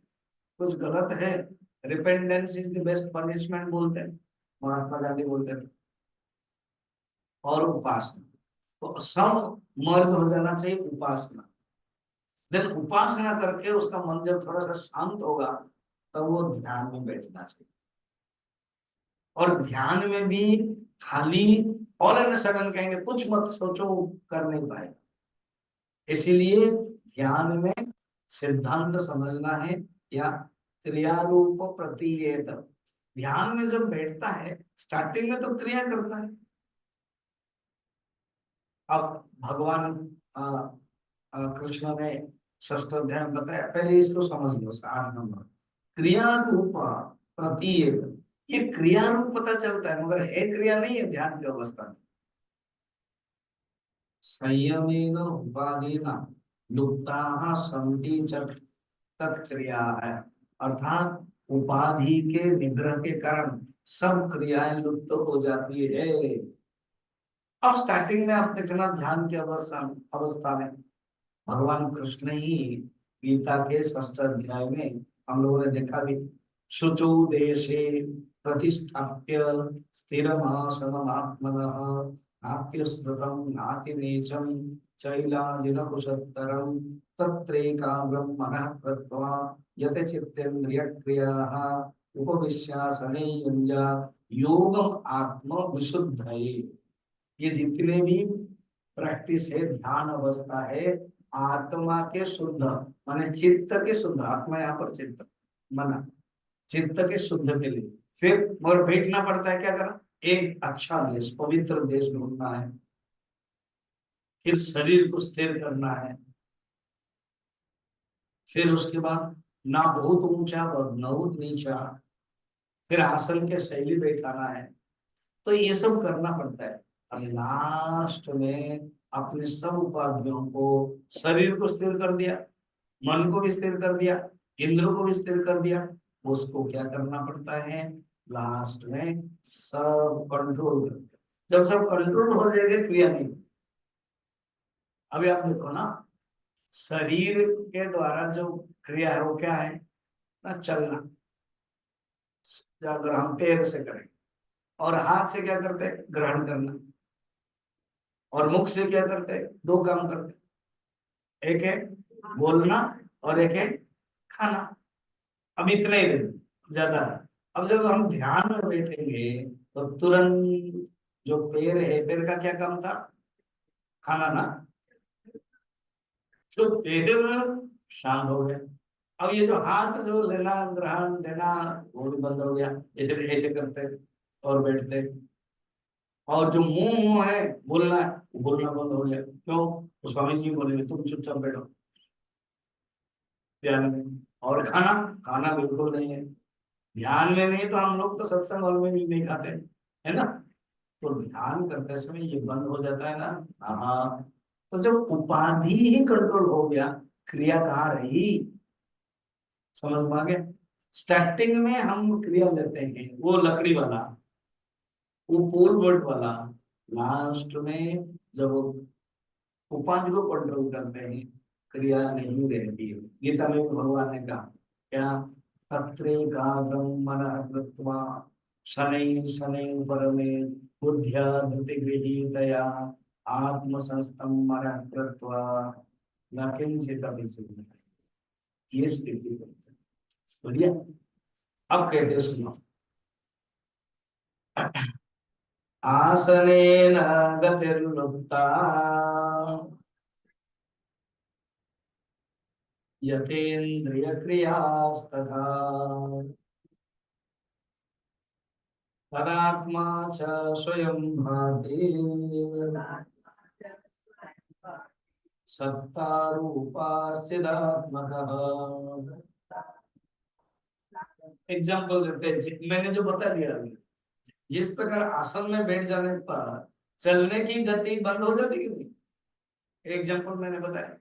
कुछ गलत है, repentance is the best punishment बोलते हैं, महात्मा गांधी बोलते थे। और उपासना, तो सब मर्ज हो जाना चाहिए उपासना। देन उपासना करके उसका मन जब थोड़ा सा शांत होगा, तब वो ध्यान में बैठना चाहिए। और ध्यान में भी खाली ऑल एंड सडन कहेंगे कुछ मत सोचो, कर नहीं पाए। इसीलिए ध्यान में सिद्धांत समझना है, या क्रियारूप प्रतीयेत। ध्यान में जब बैठता है स्टार्टिंग में तो क्रिया करता है। अब भगवान कृष्ण ने षष्ठ अध्याय में बताया, पहले इसको समझ लो। 8 नंबर क्रिया रूप प्रतीयेत, ये क्रिया रूप पता चलता है मगर है क्रिया नहीं है ध्यान की अवस्था में। संयमेन उपाधिना लुप्ताः सन्ति च तत्क्रिया है, अर्थात उपाधि के निग्रह के कारण सब क्रियाएं लुप्त हो जाती है। अब स्टार्टिंग में आप देखना ध्यान की अवस्था में भगवान कृष्ण ही गीता के षष्ठ अध्याय में हम लोगों ने देखा भी, शुचौ देशे प्रतिष्ठाप्य स्थिरमासनमात्मनः नात्युश्रुतं नातिनीचं चैलाजिनकुशत्तरं तत्रैकाग्रं मनः कृत्वा यतचित्तेन्द्रियक्रियाः उपविश्यासने युञ्जात् योगम आत्म विशुद्धये। ये जितने भी प्रैक्टिस है, ध्यान अवस्था है, आत्मा के शुद्ध माने चित्त के शुद्ध, आत्मा यहाँ पर चित्त मन, चित्त के शुद्ध के लिए फिर और बैठना पड़ता है। क्या करना? एक अच्छा देश, पवित्र देश ढूंढना है, फिर शरीर को स्थिर करना है, फिर उसके बाद ना बहुत ऊंचा ना बहुत नीचा, फिर आसन के शैली बैठाना है। तो ये सब करना पड़ता है। और लास्ट में अपने सब उपाधियों को, शरीर को स्थिर कर दिया, मन को भी स्थिर कर दिया, इंद्र को भी स्थिर कर दिया, उसको क्या करना पड़ता है? लास्ट में सब कंट्रोल कर दिया। जब सब कंट्रोल हो जाएगा क्रिया नहीं। अभी आप देखो ना, शरीर के द्वारा जो क्रिया है वो क्या है ना? चलना, अगर हम पैर से करें, और हाथ से क्या करते हैं? ग्रहण करना, और मुख से क्या करते हैं? 2 काम करते हैं, एक है बोलना और एक है खाना। अब इतना ही रहे, ज्यादा है। अब जब हम ध्यान में बैठेंगे तो तुरंत जो पैर है, पैर का क्या काम था? खाना ना, जो पैर शांत हो गया। अब ये जो हाथ जो लेना ग्रहण देना वो भी बंद हो गया, ऐसे ऐसे करते और बैठते। और जो मुंह है बोलना है, वो बोलना बंद हो गया। क्यों? तो स्वामी जी बोलेंगे तुम चुपचाप बैठो ध्यान में। और खाना, खाना बिल्कुल नहीं है ध्यान में। नहीं तो हम लोग तो सत्संग हॉल में भी नहीं खाते, है ना? तो ध्यान करते समय ये बंद हो जाता है ना। हाँ, तो जब उपाधि ही कंट्रोल हो गया, क्रिया कहाँ रही? समझ में आ गया? स्टार्टिंग में हम क्रिया लेते हैं वो लकड़ी वाला, वो पोल वर्ड वाला। लास्ट में जब उपाधि को कंट्रोल करते हैं, क्रिया नहीं रहती है। गीता में भगवान ने कहा क्या? तत्रैकाग्रं मनः कृत्वा शनैः शनैः परमेत् बुद्ध्या धृतिगृहीतया आत्मसंस्थं मनः कृत्वा न किंचिदपि चिन्तयेत्। ये स्थिति बनती है। बढ़िया। अब कहते हैं सुनो, आसनेन गतिर्लुप्ता यतेन्द्रिय क्रियास्तथा तदात्मा च स्वयं भाति सत्ता रूपाश्चिदात्मकः। एग्जाम्पल देते हैं मैंने जो बता दिया अभी, जिस प्रकार आसन में बैठ जाने पर चलने की गति बंद हो जाती कि नहीं? एग्जाम्पल मैंने बताया।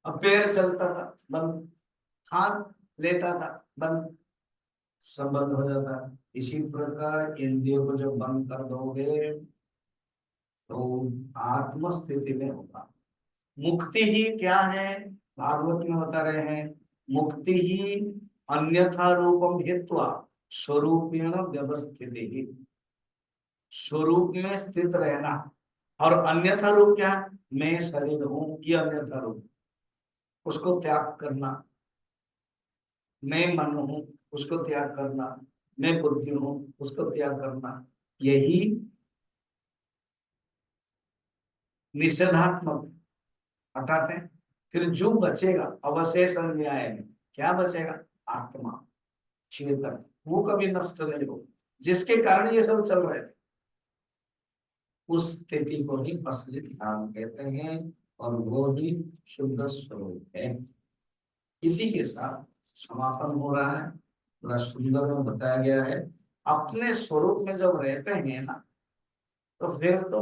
अब पैर चलता था बंद, हाथ लेता था बंद, सब बंद हो जाता है। इसी प्रकार इंद्रियों को जब बंद कर दोगे तो आत्म स्थिति में होगा। मुक्ति ही क्या है? भागवत में बता रहे हैं, मुक्ति ही अन्यथा रूपम हित्वा स्वरूपेण व्यवस्थिति ही, स्वरूप में स्थित रहना। और अन्यथा रूप क्या? मैं शरीर हूं, ये अन्यथा रूप, उसको त्याग करना। मैं मन हूं, उसको त्याग करना। मैं बुद्धि हूं, उसको त्याग करना। यही निषेधात्मक हटाते हैं। फिर जो बचेगा अवशेष अन्याय में क्या बचेगा? आत्मा, चेतन, वो कभी नष्ट नहीं हो, जिसके कारण ये सब चल रहे थे। उस स्थिति को ही असली ध्यान कहते हैं और वो ही शुद्ध स्वरूप है। इसी के साथ समापन हो रहा है। बड़ा सुंदर में बताया गया है, अपने स्वरूप में जब रहते हैं ना, तो फिर तो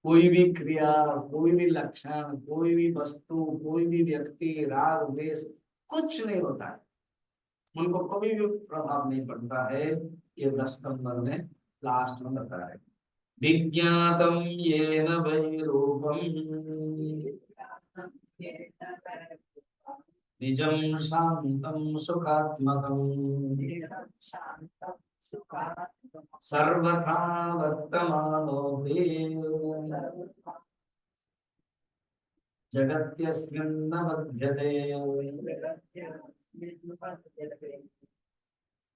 कोई भी क्रिया, कोई भी लक्षण, कोई भी वस्तु, कोई भी व्यक्ति, राग द्वेष कुछ नहीं होता है, उनको कभी भी प्रभाव नहीं पड़ता है। ये 10 नंबर में लास्ट में बताया है। विज्ञातम येन वै रूपम निजं शांतं सुखात्मकं सर्वथा वर्तमानोऽपि जगत्यस्मिन् न बध्यते।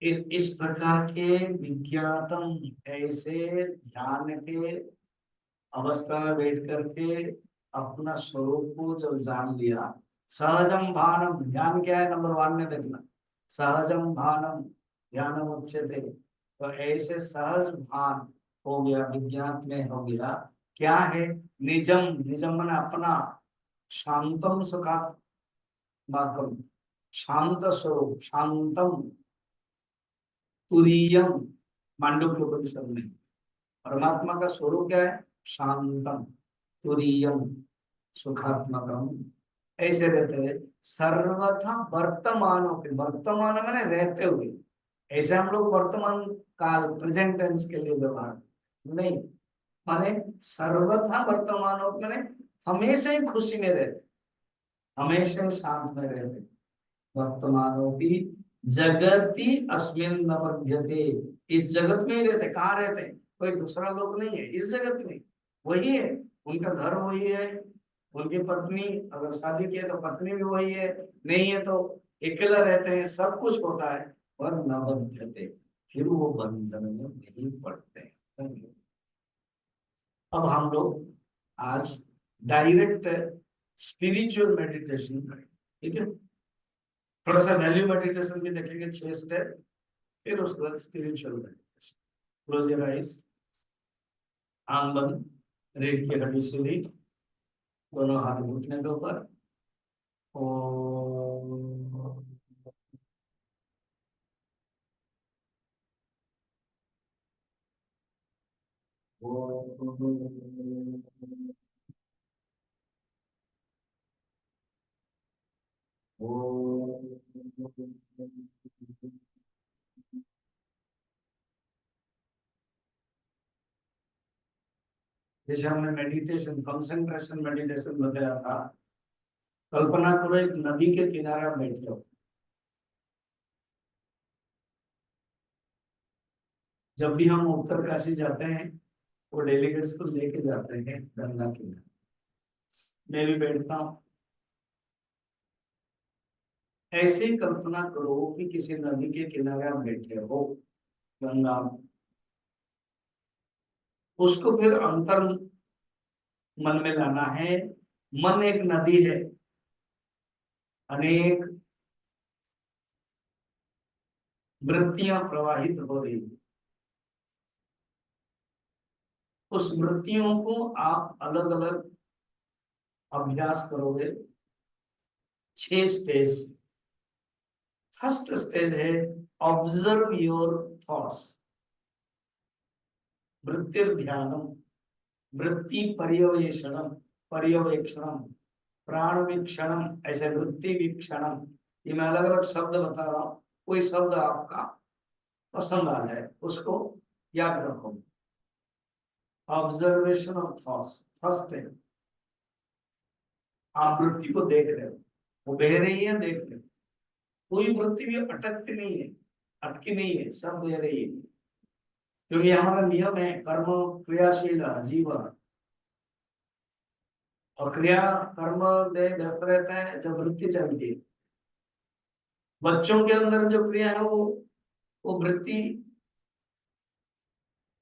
इस प्रकार के विज्ञातम, ऐसे ध्यान के अवस्था में बैठ करके अपना स्वरूप को जब जान लिया, सहजम भानम, ध्यान क्या है नंबर 1 में देखना, सहजम भानम ध्यानम उच्यते। तो ऐसे सहज भान हो गया, विज्ञान में हो गया। क्या है? निजम, निजम माने अपना, शांतम सुखात्मकम, शांत स्वरूप, शांतम तुरीयम, मांडुक्य उपनिषद में परमात्मा का स्वरूप क्या है? शांतम तुरीयम सुखात्मकम। ऐसे रहते हुए सर्वथा वर्तमान होकर, वर्तमान मैंने रहते हुए, ऐसे हम लोग वर्तमान काल प्रेजेंट टेंस के लिए व्यवहार नहीं, माने सर्वथा वर्तमान हो मैंने हमेशा ही खुशी में रहते, हमेशा ही शांत में रहते। वर्तमानों की जगति अस्मिन न बध्यते, इस जगत में ही रहते। कहाँ रहते हैं? कोई दूसरा लोग नहीं है इस जगत में, वही है, उनका घर वही है, उनकी पत्नी अगर शादी की है तो पत्नी भी वही है, नहीं है तो अकेला रहते हैं, सब कुछ होता है, पर न बध्यते, फिर वो बंधन में नहीं पड़ते हैं। अब हम लोग आज डायरेक्ट स्पिरिचुअल मेडिटेशन करें, ठीक है? थोड़ा सा वैल्यू मेडिटेशन भी देखेंगे 6 स्टेप, फिर उसके बाद spiritual meditation. Close your eyes, आंख बंद, रीढ़ की हड्डी सीधी, दोनों हाथ घुटने के ऊपर। ओम जैसे हमने मेडिटेशन, कंसंट्रेशन मेडिटेशन बताया था, कल्पना करो एक नदी के किनारे आप बैठे हो। जब भी हम उत्तरकाशी जाते हैं, वो डेलीगेट्स को लेके जाते हैं गंगा किनारे, मैं भी बैठता हूँ। ऐसे ही कल्पना करो कि किसी नदी के किनारे आप बैठे हो, गंगा, उसको फिर अंतर मन में लाना है। मन एक नदी है, अनेक वृत्तियां प्रवाहित हो रही, उस वृत्तियों को आप अलग अलग अभ्यास करोगे 6 स्टेज। फर्स्ट स्टेज है ऑब्जर्व योर थॉट्स, वृत्तिर ध्यानम, वृत्ति पर्यवेक्षणम, पर्यवेक्षणम, प्राण वीक्षणम, ऐसे वृत्ति वीक्षणम। ये मैं अलग अलग शब्द बता रहा हूँ, कोई शब्द आपका पसंद आ जाए उसको याद रखो। ऑब्जर्वेशन ऑफ थॉट्स फर्स्ट है। आप वृत्ति को देख रहे हो, वो बह रही है, देख रहे हो, कोई वृत्ति भी अटकती नहीं है, अटकी नहीं है, सब बह रही है, क्योंकि हमारा नियम है कर्म क्रियाशील जीव, और क्रिया कर्म में व्यस्त रहता है जब वृत्ति चलती है। बच्चों के अंदर जो क्रिया है वो वृत्ति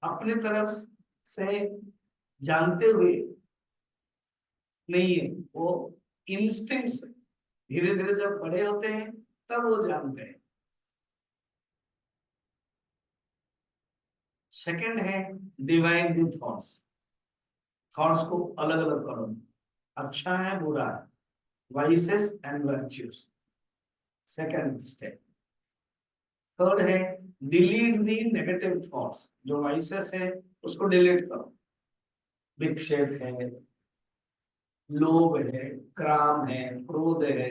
अपनी तरफ से जानते हुए नहीं है, वो इंस्टिंक्ट से धीरे धीरे जब बड़े होते हैं तब वो जानते हैं। सेकंड है डिवाइड द थॉट्स, थॉट्स को अलग अलग करो, अच्छा है बुरा है, vices and virtues, second step. Third है डिलीट दी नेगेटिव थॉट्स, जो वाइसेस है उसको डिलीट करो, विक्षेप है, लोभ है, क्राम है, क्रोध है,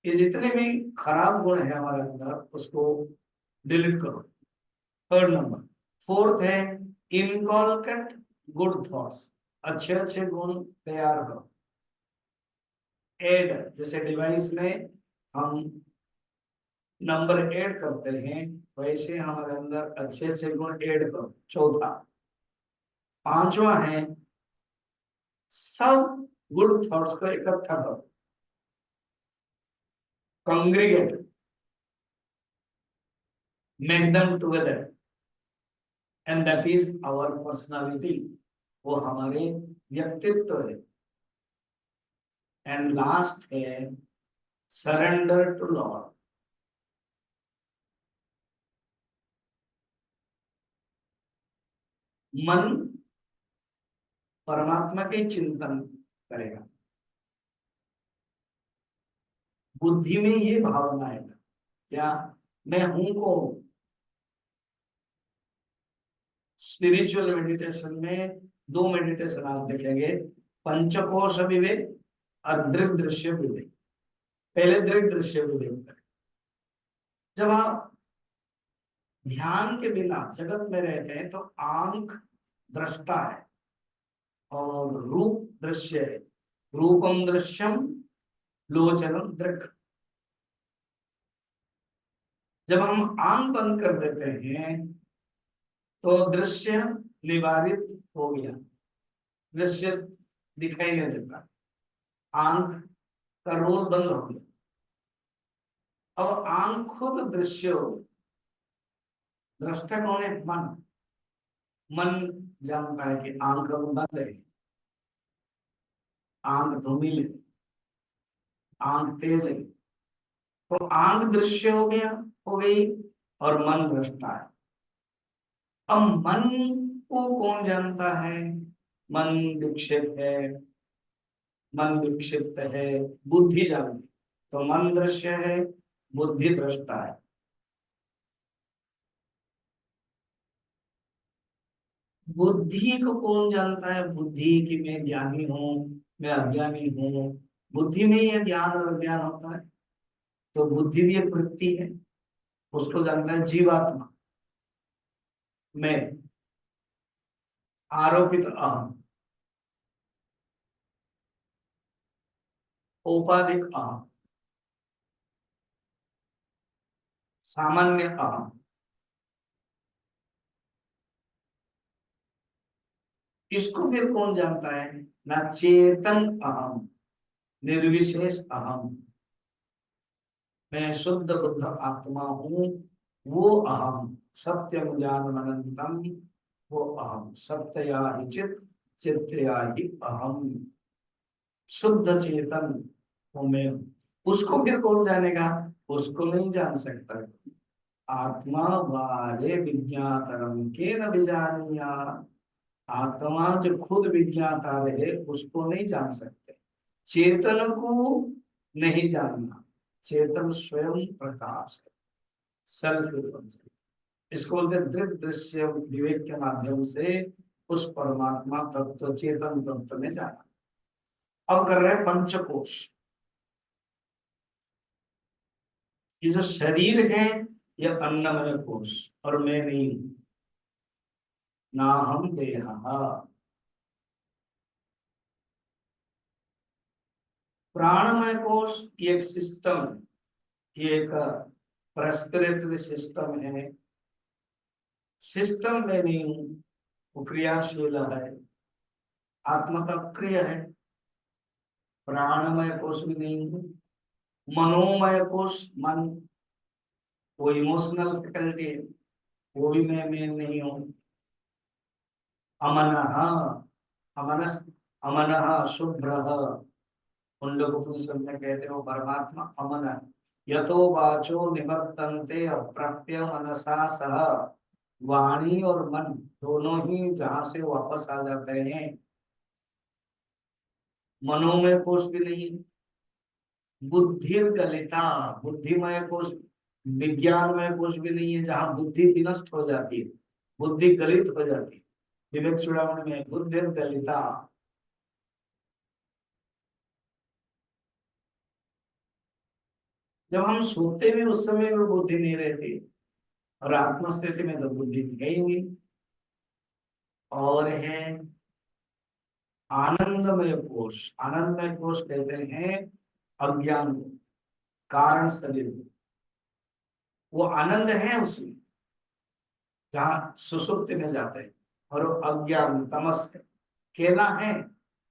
ये जितने भी खराब गुण है हमारे अंदर उसको डिलीट करो। Third number. फोर्थ है इनकॉलकेट गुड थॉट्स, अच्छे अच्छे गुण तैयार करो। ऐड, जैसे डिवाइस में हम नंबर ऐड करते हैं वैसे हमारे अंदर अच्छे अच्छे गुण ऐड करो। चौथा। पांचवा है सब गुड थॉट्स को इकट्ठा करो, congregate, make them together, and that is our personality, वो हमारे व्यक्तित्व है। एंड लास्ट है सरेंडर टू लॉर्ड, मन परमात्मा के चिंतन करेगा, बुद्धि में ये भावना आएगा क्या, मैं हूं कौन। स्पिरिचुअल मेडिटेशन में दो मेडिटेशन आज देखेंगे, पंचकोश विवेक और दृग दृश्य विवेक। पहले दृग दृश्य विवेक करें। जब आप ध्यान के बिना जगत में रहते हैं तो आंख दृष्टा है और रूप दृश्य है, रूपम दृश्यम लोचनम दृक्। जब हम आंख बंद कर देते हैं तो दृश्य निवारित हो गया, दृश्य दिखाई नहीं देता, आंख का रोल बंद हो गया। अब आंख खुद दृश्य हो गई, दृष्टा कौन है, मन। मन जानता है कि आंख अब बंद है, आंख धूमिल है, आंख तेज है, तो आंख दृश्य हो गया, हो गई, और मन दृष्टा है। अब मन को कौन जानता है, मन विक्षिप्त है, मन विक्षिप्त है, बुद्धि जानती, तो मन दृश्य है, बुद्धि दृष्टा है। बुद्धि को कौन जानता है, बुद्धि की मैं ज्ञानी हूं, मैं अज्ञानी हूं, बुद्धि में यह ज्ञान और अज्ञान होता है, तो बुद्धि भी एक वृत्ति है, उसको जानता है जीवात्मा। मैं, आरोपित अहम, औपाधिक अहम, सामान्य अहम। इसको फिर कौन जानता है, ना चेतन अहम, निर्विशेष अहम, मैं शुद्ध बुद्ध आत्मा हूं, वो अहम, सत्यम ज्ञानम अनंतम, वो अहम, सत्यया हि चित, चित्तया हि अहम, शुद्ध चेतन वो मैं हूं। उसको फिर कौन जानेगा, उसको नहीं जान सकता। आत्मा वाले विज्ञातरम के न विजानिया, आत्मा जो खुद विज्ञाता रहे उसको नहीं जान सकते, चेतन को नहीं जानना। चेतन स्वयं प्रकाश है, सेल्फ रिफ्लेक्शन। इसको बोलते हैं दृग दृश्य विवेक के माध्यम से उस परमात्मा तत्व, चेतन तत्व में जाना। अब कर रहे हैं पंचकोश। ये जो शरीर है यह अन्नमय कोश, और मैं नहीं हूं, ना हम देह। प्राणमय कोश ये एक सिस्टम है, ये एक रेस्पिरेटरी सिस्टम है, सिस्टम में नहीं हूं, वो क्रियाशील है, आत्मा तो अक्रिय है। प्राणमय कोश भी नहीं हूं, मनोमय कोश, मन, वो इमोशनल फैकल्टी है, वो भी मैं नहीं हूं। अमन, अमनस अमनः शुभ्रः, उन लोगों को में कहते हो परमात्मा अमन है। यतो वाचो निवर्तन्ते अप्राप्य मनसा सह, वाणी और मन दोनों ही जहां से वापस आ जाते हैं। मनोमय कोश भी नहीं, बुद्धिर गलिता, बुद्धिमय कोश, विज्ञानमय कोश भी नहीं है जहां बुद्धि विनष्ट हो जाती है, बुद्धि गलित हो जाती है। विवेक चूड़ामणि में बुद्धिर गलिता। जब हम सोते भी उस समय में बुद्धि नहीं रहती, और आत्मस्थिति में तो बुद्धि है ही नहीं। और है आनंदमय कोश, आनंदमय कोश कहते हैं अज्ञान को, कारण शरीर को। वो आनंद है उसमें जहां सुसुप्ति में जाते हैं, और वो अज्ञान तमस है। केला है,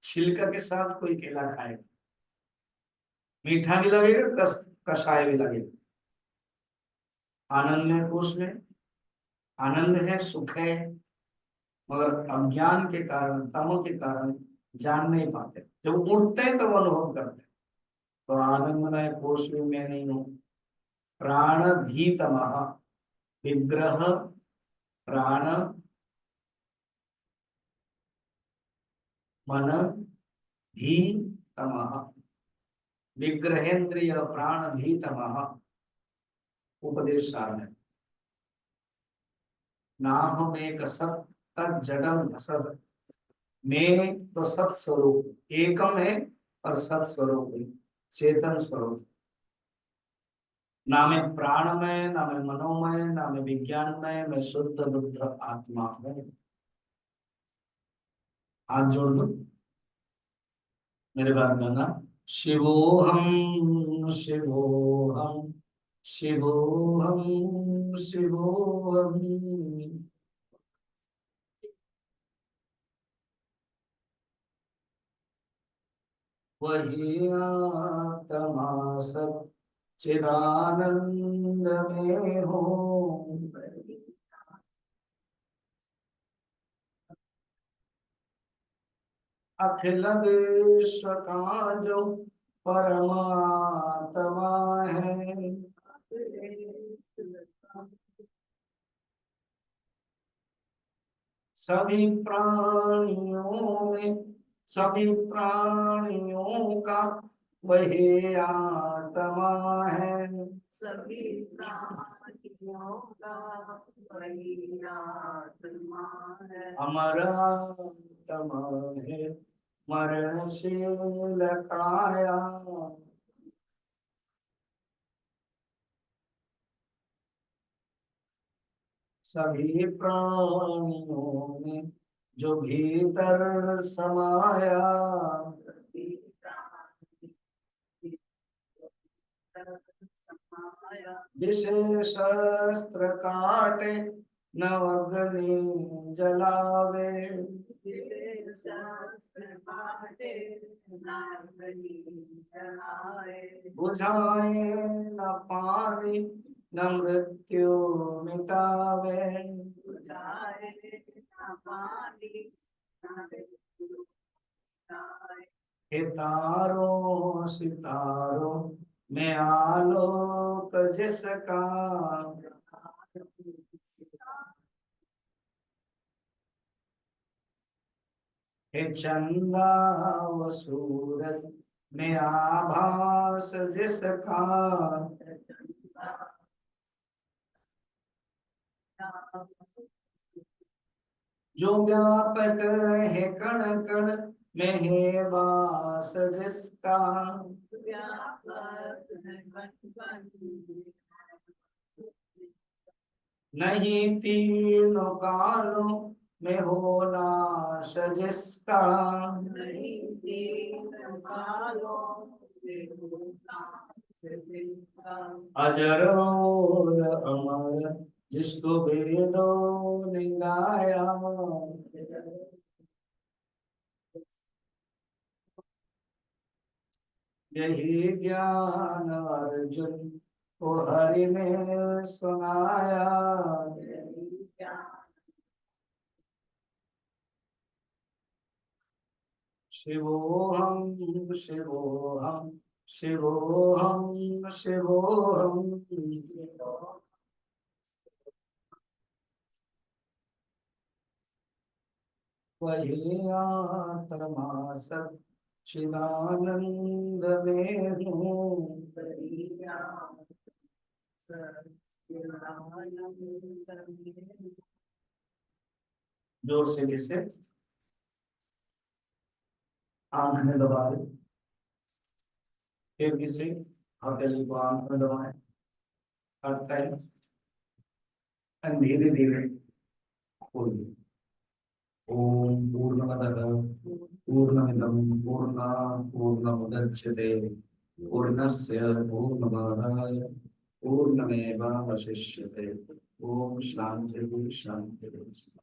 छिलका के साथ कोई केला खाएगा, मीठा भी लगेगा, कषाय भी लगेगा। आनंदमय कोश में आनंद है, सुख है, मगर अज्ञान के कारण, तमो के कारण जान नहीं पाते। जब उठते हैं तब अनुभव करते हैं। तो आनंदमय कोश में मैं नहीं हूं। प्राण धीतमः, विग्रह प्राण मन धी तमः, विग्रहेन्द्रिय प्राण धी तमः। उपदेश सार में नाहम एक सत तत् जडम असत, मैं तो सत स्वरूप एकम है, और सत स्वरूप है, चेतन स्वरूप। ना मैं प्राणमय, ना मैं मनोमय, ना मैं विज्ञानमय, मैं शुद्ध बुद्ध आत्मा हूं। हाथ जोड़ दो, मेरे बात गाना। शिवोहम शिवोहम शिवोहम शिवोहम, वही आत्मा सत चिदानंद में हो। अखिल विश्व का जो परमात्मा है, सभी प्राणियों में, सभी प्राणियों का वही आत्मा है। सभी प्राणियों का वही आत्मा है। अमर आत्मा है, मरणशील काया। सभी प्राणियों में जो भीतर समाया, जिसे शस्त्र काटे न अग्नि जलावे, बुझाए न पानी न मृत्यु मिटावे। हे तारों सितारों में आलोक जिसका, हे चंदा व सूरज में आभास जिसका, जो व्यापक है कण कण में है वास जिसका, नहीं तीनों कालों में हो नाश जिसका, अजर और अमर जिसको वेदों ने गाया, यही ज्ञान अर्जुन को हरि ने सुनाया। शिवोऽहं शिवोऽहं शिवोऽहं शिवोऽहं वही आत्मा सच्चिदानंद में हूँ। जोर से जैसे आंखें दबा दे, फिर किसी हथेली को आंख में दबाएं, हर टाइम धीरे धीरे खोलिए। ओम पूर्णमदः पूर्णमिदं पूर्णात् पूर्णमुदच्यते पूर्णस्य पूर्णमादाय पूर्णमेवावशिष्यते। ओम शांति शांति।